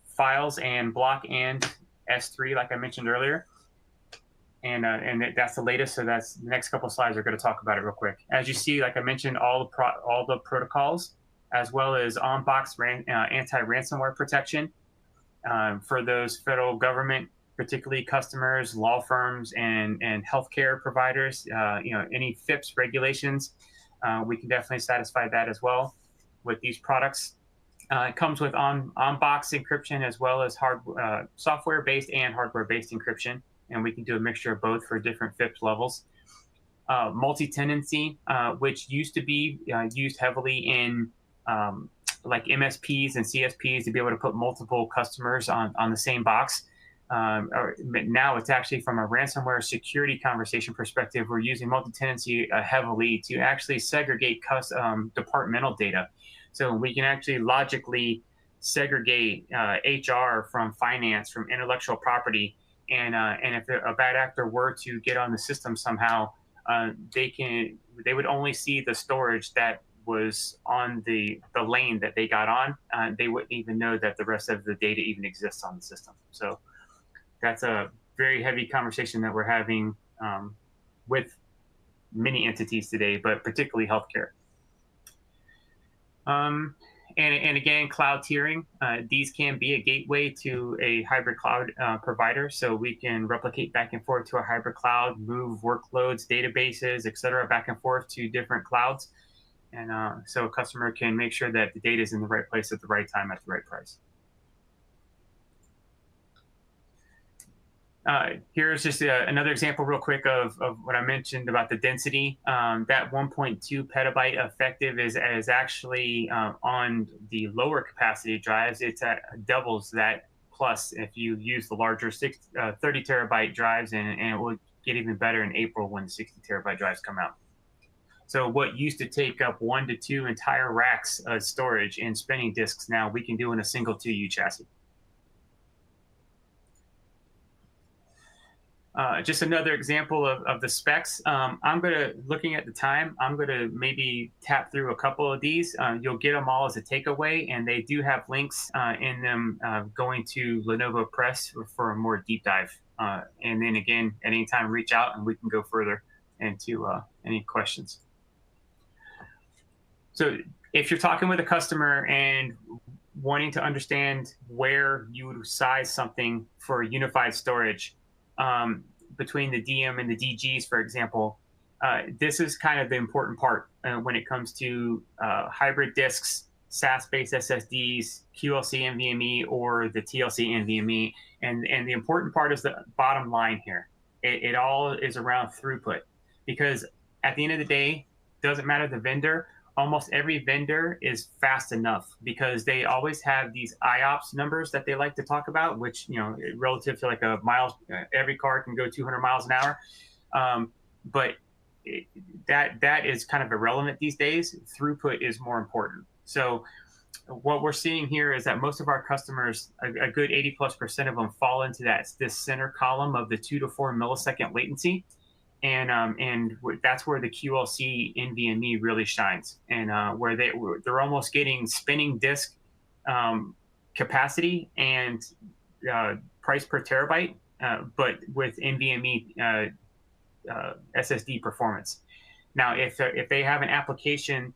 files and block and S3, like I mentioned earlier. And that's the latest. So that's the next couple of slides are going to talk about it real quick. As you see, like I mentioned, all the protocols, as well as on-box anti-ransomware protection for those federal government, particularly customers, law firms, and healthcare providers. Any FIPS regulations, we can definitely satisfy that as well with these products. It comes with on-box encryption, as well as software-based and hardware-based encryption. And we can do a mixture of both for different FIPS levels. Multi-tenancy, which used to be used heavily in like MSPs and CSPs to be able to put multiple customers on the same box. Now it's actually from a ransomware security conversation perspective, we're using multi-tenancy heavily to actually segregate departmental data. So we can actually logically segregate HR from finance, from intellectual property. And if a bad actor were to get on the system somehow, they would only see the storage that was on the lane that they got on. They wouldn't even know that the rest of the data even exists on the system. So that's a very heavy conversation that we're having with many entities today, but particularly healthcare. And again, cloud tiering. These can be a gateway to a hybrid cloud provider. So we can replicate back and forth to a hybrid cloud, move workloads, databases, et cetera, back and forth to different clouds. And so a customer can make sure that the data is in the right place at the right time at the right price. Here's just another example real quick of what I mentioned about the density. That 1.2 petabyte effective is actually on the lower capacity drives. It's doubles that plus if you use the larger 30 terabyte drives, and it will get even better in April when the 60 terabyte drives come out. So what used to take up 1 to 2 entire racks of storage in spinning disks, now we can do in a single 2U chassis. Just another example of the specs. Looking at the time, I'm going to maybe tap through a couple of these. You'll get them all as a takeaway, and they do have links in them going to Lenovo Press for a more deep dive. And then again, at any time, reach out and we can go further into any questions. So if you're talking with a customer and wanting to understand where you would size something for unified storage, between the DM and the DGs, for example, this is kind of the important part when it comes to hybrid disks, SAS-based SSDs, QLC NVMe, or the TLC NVMe. And the important part is the bottom line here. It all is around throughput, because at the end of the day, doesn't matter the vendor. Almost every vendor is fast enough, because they always have these IOPS numbers that they like to talk about, which, relative to like a miles, every car can go 200 miles an hour. But that is kind of irrelevant these days. Throughput is more important. So what we're seeing here is that most of our customers, a good 80+% of them, fall into this center column of the 2 to 4 millisecond latency. And that's where the QLC NVMe really shines, and where they're almost getting spinning disk capacity and price per terabyte, but with NVMe SSD performance. Now, if they have an application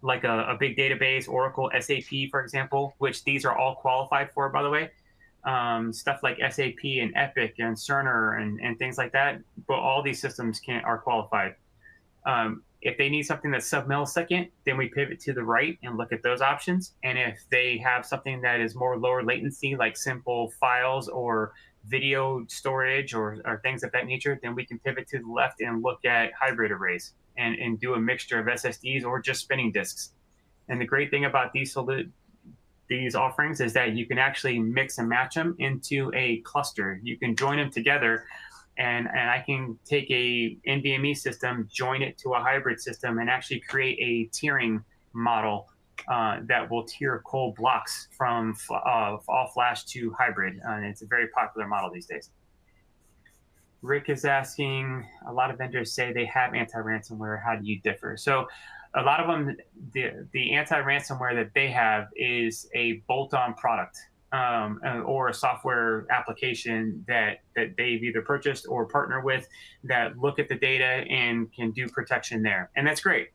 like a big database, Oracle, SAP, for example, which these are all qualified for, by the way. Stuff like SAP and Epic and Cerner and things like that, but all these systems are qualified. If they need something that's sub-millisecond, then we pivot to the right and look at those options. And if they have something that is more lower latency, like simple files or video storage or things of that nature, then we can pivot to the left and look at hybrid arrays and do a mixture of SSDs or just spinning disks. And the great thing about these offerings is that you can actually mix and match them into a cluster. You can join them together, and I can take a NVMe system, join it to a hybrid system, and actually create a tiering model that will tier cold blocks from all flash to hybrid. And it's a very popular model these days. Rick is asking, a lot of vendors say they have anti-ransomware. How do you differ? So a lot of them, the anti-ransomware that they have is a bolt-on product or a software application that they've either purchased or partner with that look at the data and can do protection there. And that's great.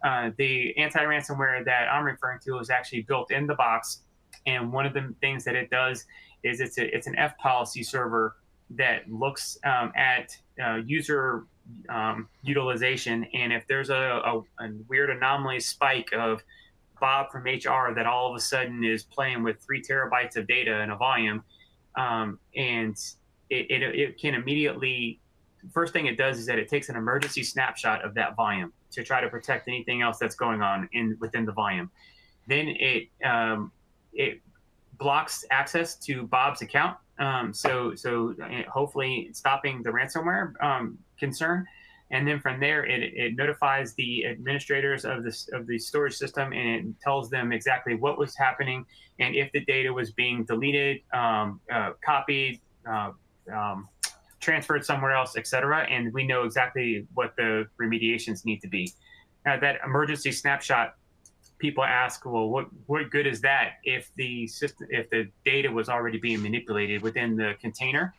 The anti-ransomware that I'm referring to is actually built in the box. And one of the things that it does is it's an F policy server that looks at user utilization. And if there's a weird anomaly spike of Bob from HR that all of a sudden is playing with 3 terabytes of data in a volume, and it can immediately, first thing it does is that it takes an emergency snapshot of that volume to try to protect anything else that's going on within the volume. Then it blocks access to Bob's account. So hopefully stopping the ransomware concern. And then from there, it notifies the administrators of the storage system, and it tells them exactly what was happening and if the data was being deleted, copied, transferred somewhere else, et cetera. And we know exactly what the remediations need to be. Now, that emergency snapshot, people ask, well, what good is that if the data was already being manipulated within the container?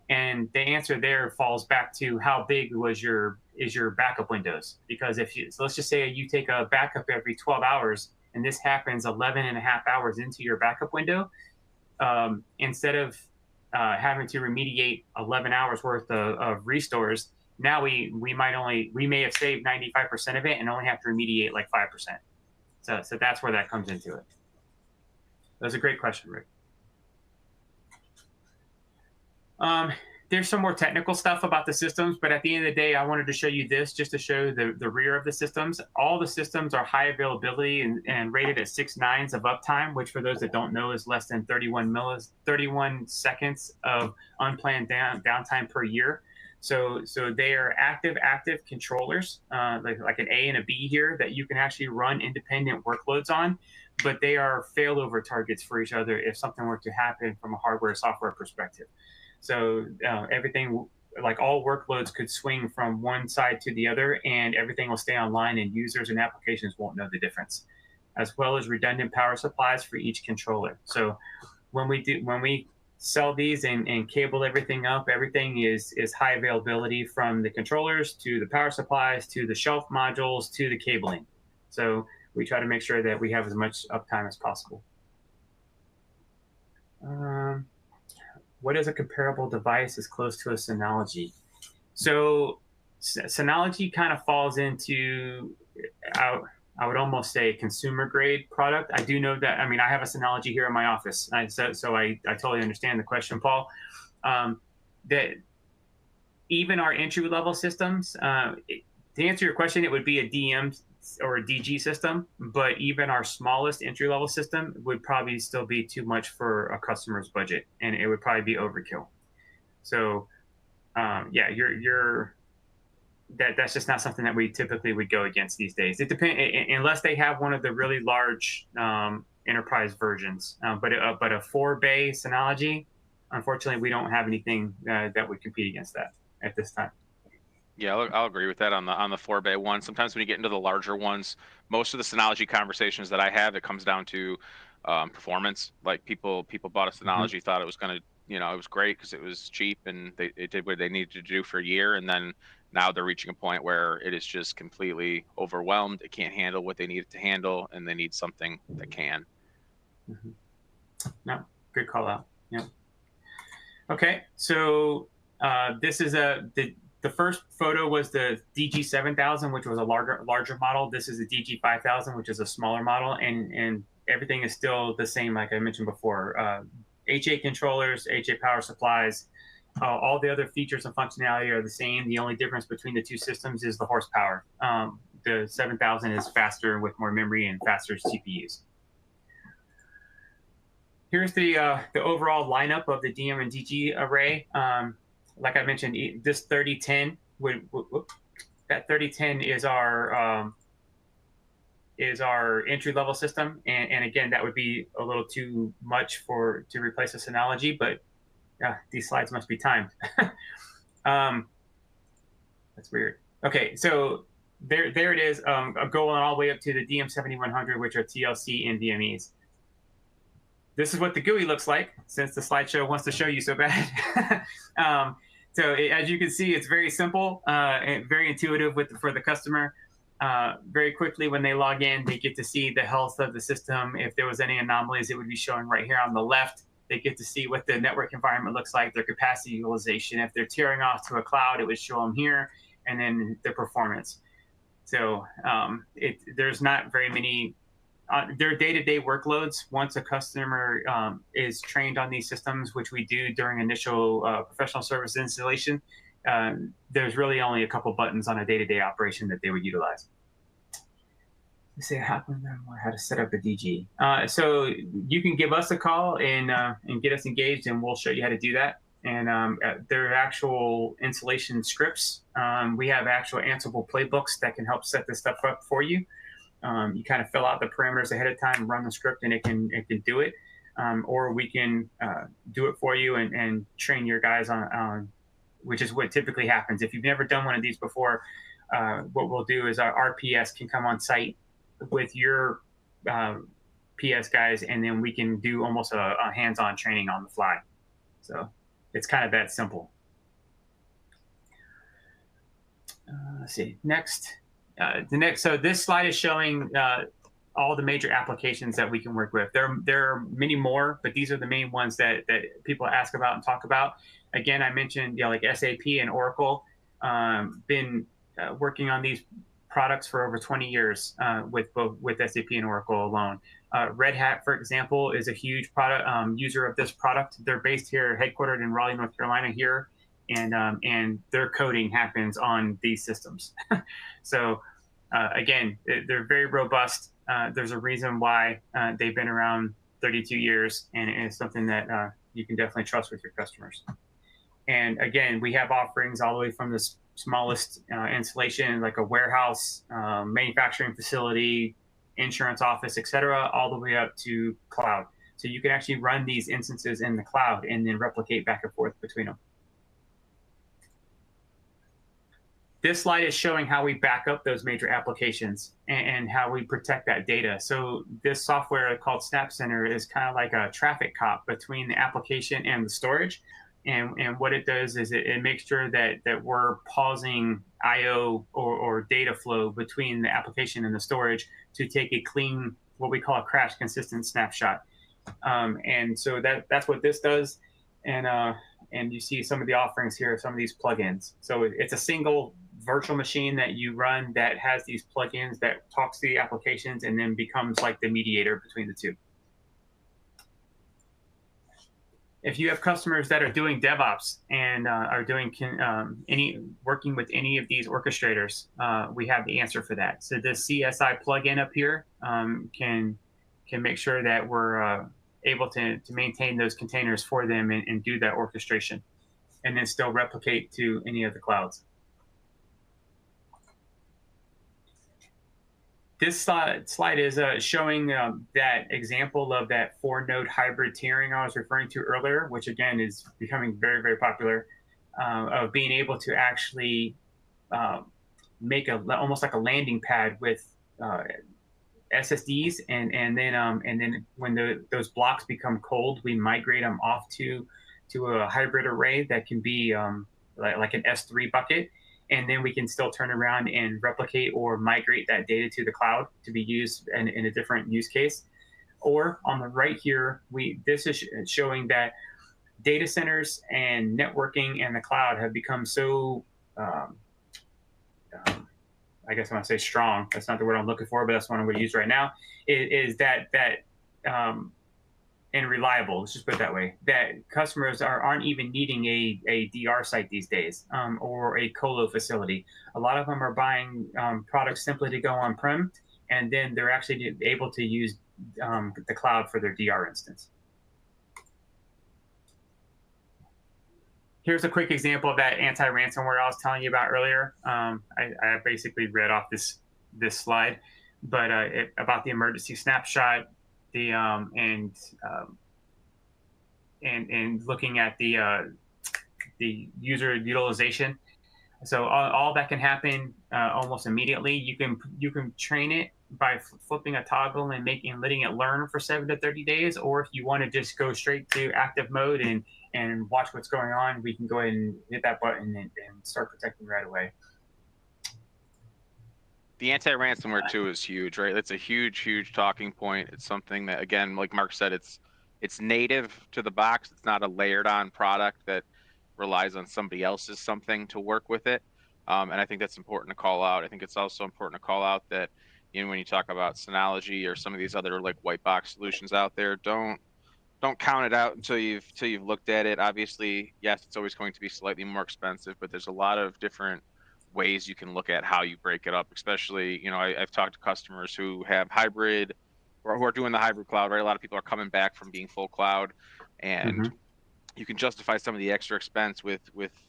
And the answer there falls back to how big is your backup windows? Because so let's just say you take a backup every 12 hours, and this happens 11 and a half hours into your backup window, instead of having to remediate 11 hours worth of restores, now we may have saved 95% of it and only have to remediate like 5%. So that's where that comes into it. That's a great question, Rick. There's some more technical stuff about the systems, but at the end of the day, I wanted to show you this just to show the rear of the systems. All the systems are high availability and rated at 6 nines of uptime, which for those that don't know is less than 31 seconds of unplanned downtime per year. So they are active controllers, like an A and a B here, that you can actually run independent workloads on, but they are failover targets for each other if something were to happen from a hardware software perspective. So everything, like all workloads could swing from one side to the other, and everything will stay online and users and applications won't know the difference, as well as redundant power supplies for each controller. So when we sell these and cable everything up, everything is high availability, from the controllers to the power supplies to the shelf modules to the cabling. So we try to make sure that we have as much uptime as possible. What is a comparable device as close to a Synology? So Synology kind of falls into, I would almost say, a consumer grade product. I do know that, I mean, I have a Synology here in my office. So I totally understand the question, Paul. That even our entry level systems, to answer your question, it would be a DM or a DG system, but even our smallest entry level system would probably still be too much for a customer's budget, and it would probably be overkill. So yeah, that's just not something that we typically would go against these days. It depends, unless they have one of the really large enterprise versions. But a 4-bay Synology, unfortunately, we don't have anything that would compete against that at this time. Yeah, I'll agree with that on the 4-bay one. Sometimes when you get into the larger ones, most of the Synology conversations that I have, it comes down to performance. Like people bought a Synology, thought it was going to, it was great because it was cheap and it did what they needed to do for a year, and then now they're reaching a point where it is just completely overwhelmed. It can't handle what they need it to handle, and they need something that can. No, good call out. Yeah. Okay, so this is the first photo was the DG7000, which was a larger model. This is the DG5000, which is a smaller model, and everything is still the same, like I mentioned before. HA controllers, HA power supplies, all the other features and functionality are the same. The only difference between the two systems is the horsepower. The 7000 is faster with more memory and faster CPUs. Here's the overall lineup of the DM and DG array. Like I mentioned, this 3010 that 3010 is our is our entry-level system, and again, that would be a little too much to replace this analogy, but these slides must be timed. That's weird. Okay, so there it is, going all the way up to the DM7100, which are TLC and VMEs. This is what the GUI looks like, since the slideshow wants to show you so bad. So as you can see, it's very simple and very intuitive for the customer. Very quickly, when they log in, they get to see the health of the system. If there was any anomalies, it would be showing right here on the left. They get to see what the network environment looks like, their capacity utilization. If they're tearing off to a cloud, it would show them here, and then the performance. So there's not very many. Their day-to-day workloads, once a customer is trained on these systems, which we do during initial professional service installation, there's really only a couple buttons on a day-to-day operation that they would utilize. Let's see how to set up a DG. So you can give us a call and get us engaged, and we'll show you how to do that. And there are actual installation scripts. We have actual Ansible playbooks that can help set this stuff up for you. You kind of fill out the parameters ahead of time, run the script, and it can do it. Or we can do it for you and train your guys on, which is what typically happens. If you've never done one of these before, what we'll do is our RPS can come on site with your PS guys, and then we can do almost a hands-on training on the fly. So it's kind of that simple. Let's see, next. So this slide is showing all the major applications that we can work with. There are many more, but these are the main ones that people ask about and talk about. Again, I mentioned like SAP and Oracle. Been working on these products for over 20 years with SAP and Oracle alone. Red Hat, for example, is a huge product user of this product. They're based here, headquartered in Raleigh, North Carolina here, and their coding happens on these systems. So again, they're very robust. There's a reason why they've been around 32 years, and it's something that you can definitely trust with your customers. And again, we have offerings all the way from the smallest installation, like a warehouse, manufacturing facility, insurance office, etc., all the way up to cloud. So you can actually run these instances in the cloud and then replicate back and forth between them. This slide is showing how we back up those major applications and how we protect that data. So this software called Snap Center is kind of like a traffic cop between the application and the storage. And what it does is it makes sure that we're pausing I/O or data flow between the application and the storage to take a clean, what we call a crash consistent snapshot. And so that's what this does. And you see some of the offerings here, some of these plugins. So it's a single virtual machine that you run that has these plugins that talks to the applications and then becomes like the mediator between the two. If you have customers that are doing DevOps and are doing working with any of these orchestrators, we have the answer for that. So this CSI plugin up here can make sure that we're able to maintain those containers for them and do that orchestration, and then still replicate to any of the clouds. This slide is showing that example of that 4-node hybrid tiering I was referring to earlier, which again is becoming very, very popular, of being able to actually make almost like a landing pad with SSDs, and then when those blocks become cold, we migrate them off to a hybrid array that can be like an S3 bucket. And then we can still turn around and replicate or migrate that data to the cloud to be used in a different use case. Or on the right here, this is showing that data centers and networking and the cloud have become so, I guess I want to say strong. That's not the word I'm looking for, but that's what I'm going to use right now. Is that and reliable, let's just put it that way, that customers aren't even needing a DR site these days, or a colo facility. A lot of them are buying products simply to go on-prem, and then they're actually able to use the cloud for their DR instance. Here's a quick example of that anti-ransomware I was telling you about earlier. I basically read off this slide. about the emergency snapshot, the and looking at the user utilization. So all that can happen almost immediately. You can train it by flipping a toggle and letting it learn for 7 to 30 days, or if you want to just go straight to active mode and watch what's going on, we can go ahead and hit that button and start protecting right away. The anti-ransomware too is huge, right? That's a huge talking point. It's something that, again, like Mark said, it's native to the box. It's not a layered on product that relies on somebody else's something to work with it. And I think that's important to call out. I think it's also important to call out that, you know, when you talk about Synology or some of these other like white box solutions out there, don't count it out until you've looked at it. Obviously, yes, it's always going to be slightly more expensive, but there's a lot of different ways you can look at how you break it up. Especially, you know, I've talked to customers who have hybrid or who are doing the hybrid cloud, right? A lot of people are coming back from being full cloud, and you can justify some of the extra expense with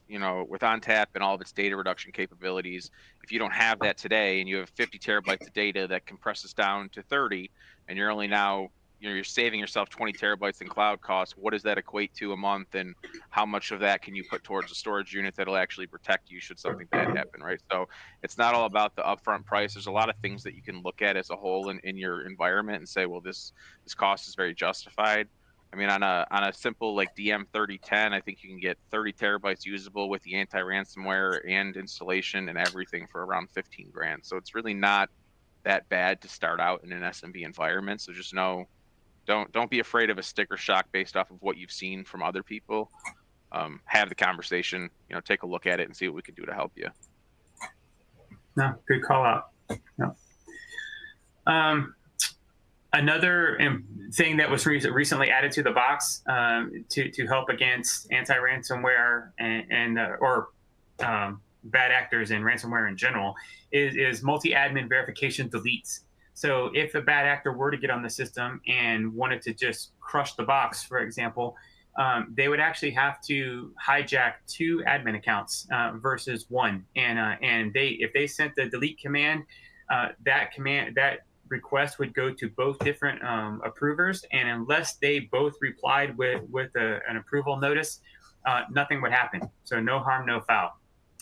you know, with ONTAP and all of its data reduction capabilities. If you don't have that today and you have 50 terabytes of data that compresses down to 30, and you're only now, you know, you're saving yourself 20 terabytes in cloud costs, what does that equate to a month, and how much of that can you put towards a storage unit that'll actually protect you should something bad happen, right? So it's not all about the upfront price. There's a lot of things that you can look at as a whole in your environment and say, well, this cost is very justified. I mean, on a simple like DM3010, I think you can get 30 terabytes usable with the anti-ransomware and installation and everything for around 15 grand. So it's really not that bad to start out in an SMB environment. So just know, don't be afraid of a sticker shock based off of what you've seen from other people. Have the conversation, you know, take a look at it and see what we can do to help you. No, good call out. No. Another thing that was recently added to the box to help against anti-ransomware and bad actors and ransomware in general is multi-admin verification deletes. So if a bad actor were to get on the system and wanted to just crush the box, for example, they would actually have to hijack 2 admin accounts versus 1. And if they sent the delete command, that request would go to both different approvers, and unless they both replied with an approval notice, nothing would happen. So no harm, no foul.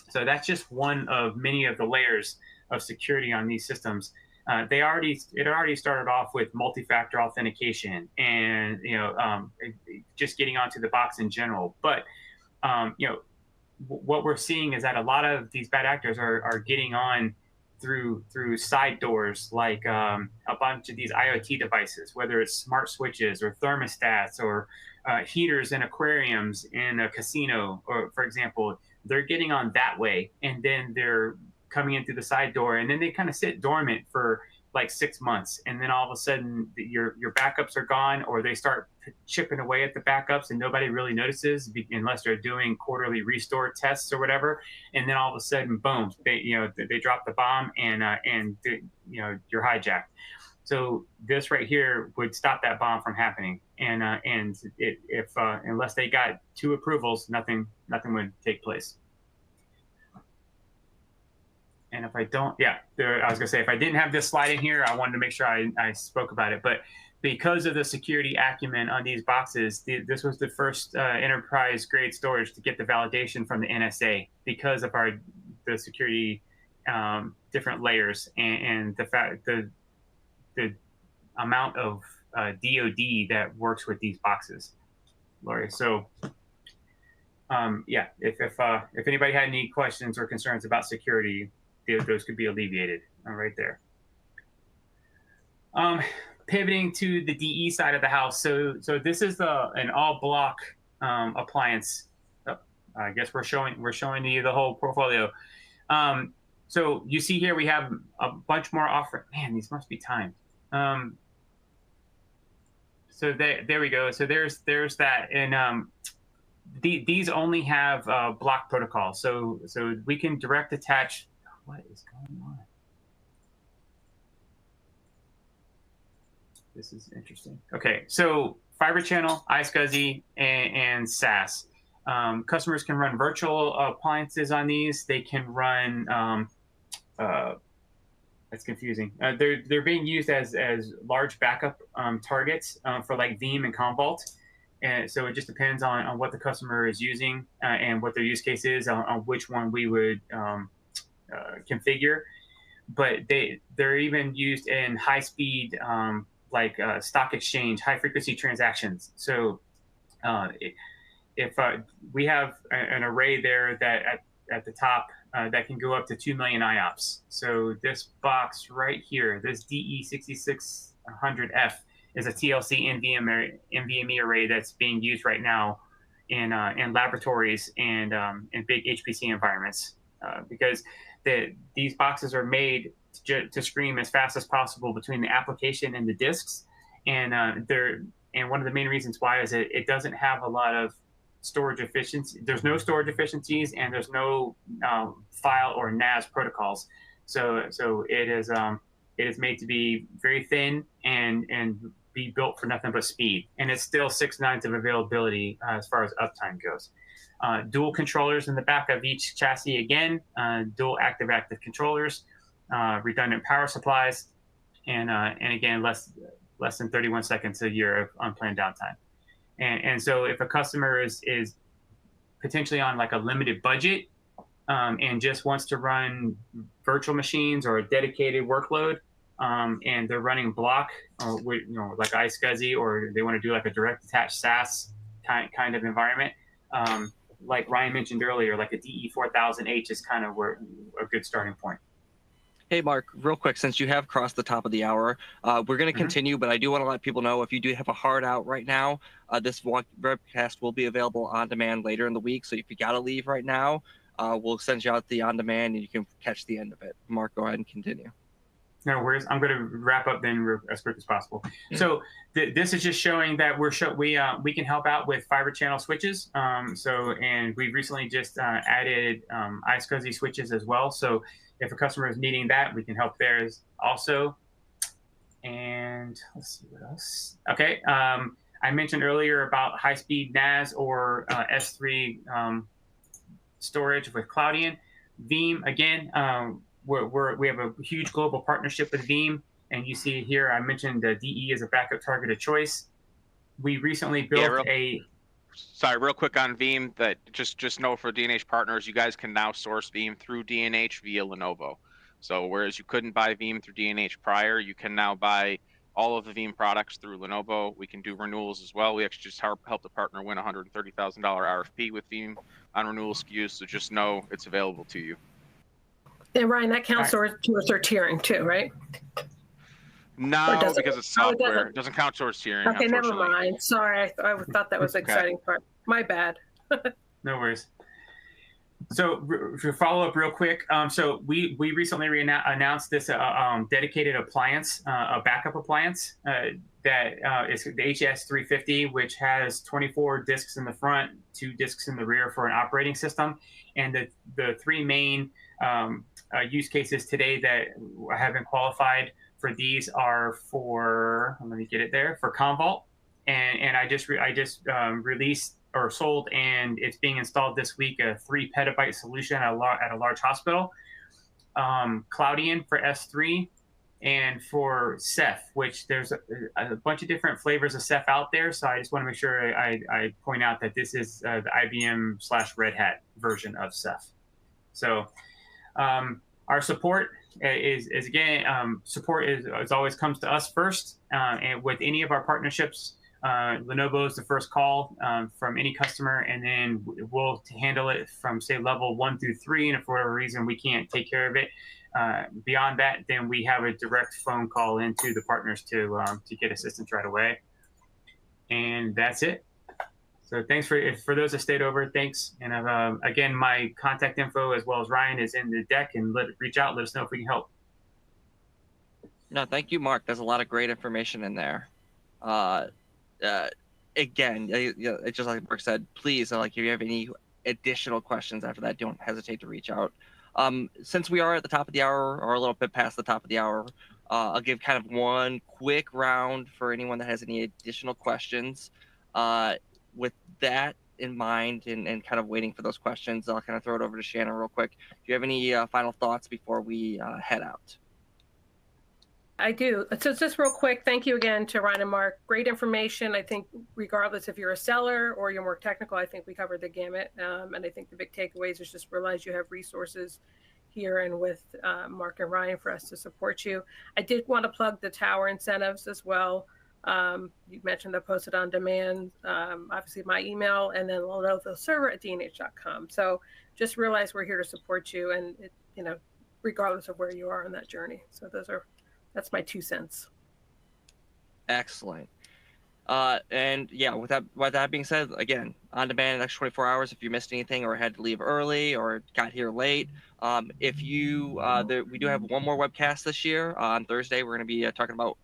So that's just one of many of the layers of security on these systems. It already started off with multi-factor authentication and, you know, just getting onto the box in general. But you know, what we're seeing is that a lot of these bad actors are getting on through side doors, like a bunch of these IoT devices, whether it's smart switches or thermostats or heaters in aquariums in a casino, or for example, they're getting on that way, and then they're coming in through the side door, and then they kind of sit dormant for like 6 months, and then all of a sudden your backups are gone, or they start chipping away at the backups and nobody really notices unless they're doing quarterly restore tests or whatever, and then all of a sudden, boom, they drop the bomb and you're hijacked. So this right here would stop that bomb from happening, and unless they got 2 approvals, nothing would take place. And if I don't, I was gonna say, if I didn't have this slide in here, I wanted to make sure I spoke about it. But because of the security acumen on these boxes, this was the first enterprise grade storage to get the validation from the NSA because of the security different layers and the amount of DoD that works with these boxes, Lori. So if anybody had any questions or concerns about security, those could be alleviated right there. Pivoting to the DE side of the house. So this is an all block appliance. I guess we're showing you the whole portfolio. So you see here we have a bunch more offerings. Man, these must be timed. So there we go. So there's that, and these only have block protocol. So we can direct attach. What is going on? This is interesting. Okay, so Fiber Channel, iSCSI, and SAS. Customers can run virtual appliances on these. They can run That's confusing. They're being used as large backup targets for like Veeam and Commvault. And so it just depends on what the customer is using and what their use case is on which one we would configure. But they're even used in high speed stock exchange, high frequency transactions. So if we have an array there that at the top that can go up to 2 million IOPS. So this box right here, this DE6600F, is a TLC NVMe array that's being used right now in laboratories and in big HPC environments because these boxes are made to stream as fast as possible between the application and the disks, and one of the main reasons why is it doesn't have a lot of storage efficiency. There's no storage efficiencies, and there's no file or NAS protocols. So it is made to be very thin and be built for nothing but speed. And it's still 6 nines of availability as far as uptime goes. Dual controllers in the back of each chassis again, dual active controllers, redundant power supplies, and again less than 31 seconds a year of unplanned downtime. And so if a customer is potentially on like a limited budget and just wants to run virtual machines or a dedicated workload, and they're running block, with, like iSCSI, or they want to do like a direct attached SAS kind of environment, like Ryan mentioned earlier, like a DE4000H is kind of where a good starting point. Hey, Mark, real quick, since you have crossed the top of the hour, we're going to continue, but I do want to let people know if you do have a hard out right now, this webcast will be available on demand later in the week. So if you got to leave right now, we'll send you out the on demand and you can catch the end of it. Mark, go ahead and continue. No worries. I'm going to wrap up then as quick as possible. So this is just showing that we can help out with fiber channel switches. And we recently just added iSCSI switches as well. So if a customer is needing that, we can help there also. And let's see what else. Okay. I mentioned earlier about high-speed NAS or S3 storage with Cloudian. Veeam, again, we have a huge global partnership with Veeam, and you see here I mentioned the DE as a backup target of choice. We recently built Sorry, real quick on Veeam, that just know for D&H partners, you guys can now source Veeam through D&H via Lenovo. So whereas you couldn't buy Veeam through D&H prior, you can now buy all of the Veeam products through Lenovo. We can do renewals as well. We actually just helped a partner win a $130,000 RFP with Veeam on renewal SKUs, so just know it's available to you. And Ryan, that counts towards our tiering too, right? No, because it's software. It doesn't count towards tiering. Okay, never mind. Sorry, I thought that was the exciting part. My bad. No worries. So to follow up real quick, so we recently announced this dedicated appliance, a backup appliance that is the HS350, which has 24 disks in the front, 2 disks in the rear for an operating system, and the 3 main use cases today that have been qualified for these are for, let me get it there, for Commvault, and I just released or sold, and it's being installed this week, a 3 petabyte solution at a large hospital. Cloudian for S3, and for Ceph, which there's a bunch of different flavors of Ceph out there. So I just want to make sure I point out that this is the IBM/Red Hat version of Ceph. So our support is again, support is always comes to us first, and with any of our partnerships, Lenovo is the first call from any customer, and then we'll handle it from say level 1 through 3. And if for whatever reason we can't take care of it beyond that, then we have a direct phone call into the partners to get assistance right away. And that's it. So thanks for those that stayed over. Thanks. And again, my contact info as well as Ryan is in the deck, and reach out. Let us know if we can help. No, thank you, Mark. There's a lot of great information in there. Again, it's just like Mark said, please, if you have any additional questions after that, don't hesitate to reach out. Since we are at the top of the hour, or a little bit past the top of the hour, I'll give kind of one quick round for anyone that has any additional questions. With that in mind and kind of waiting for those questions, I'll kind of throw it over to Shannon real quick. Do you have any final thoughts before we head out? I do. So just real quick, thank you again to Ryan and Mark. Great information. I think regardless if you're a seller or you're more technical, I think we covered the gamut. And I think the big takeaways is just realize you have resources here and with Mark and Ryan for us to support you. I did want to plug the tower incentives as well. You mentioned the posted on demand, obviously my email, and then Lenovo server at dnh.com. So just realize we're here to support you, and regardless of where you are on that journey. So that's my 2 cents. Excellent. And yeah, with that being said, again, on demand in the next 24 hours. If you missed anything or had to leave early or got here late, if you we do have one more webcast this year on Thursday. We're going to be talking about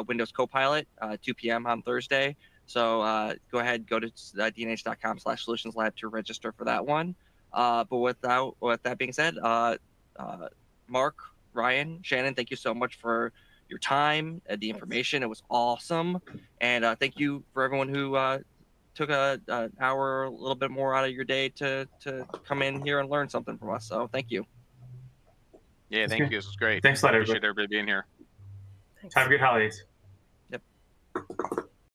Windows Copilot, 2 p.m. on Thursday. So go ahead, go to dnh.com/solutionslab to register for that one. But with that being said, Mark, Ryan, Shannon, thank you so much for your time and the information. It was awesome. And thank you for everyone who took an hour, a little bit more out of your day to come in here and learn something from us. So thank you. Yeah, thank you. This was great. Thanks a lot, Appreciate everybody being here. Thanks. Have a good holidays. Yep.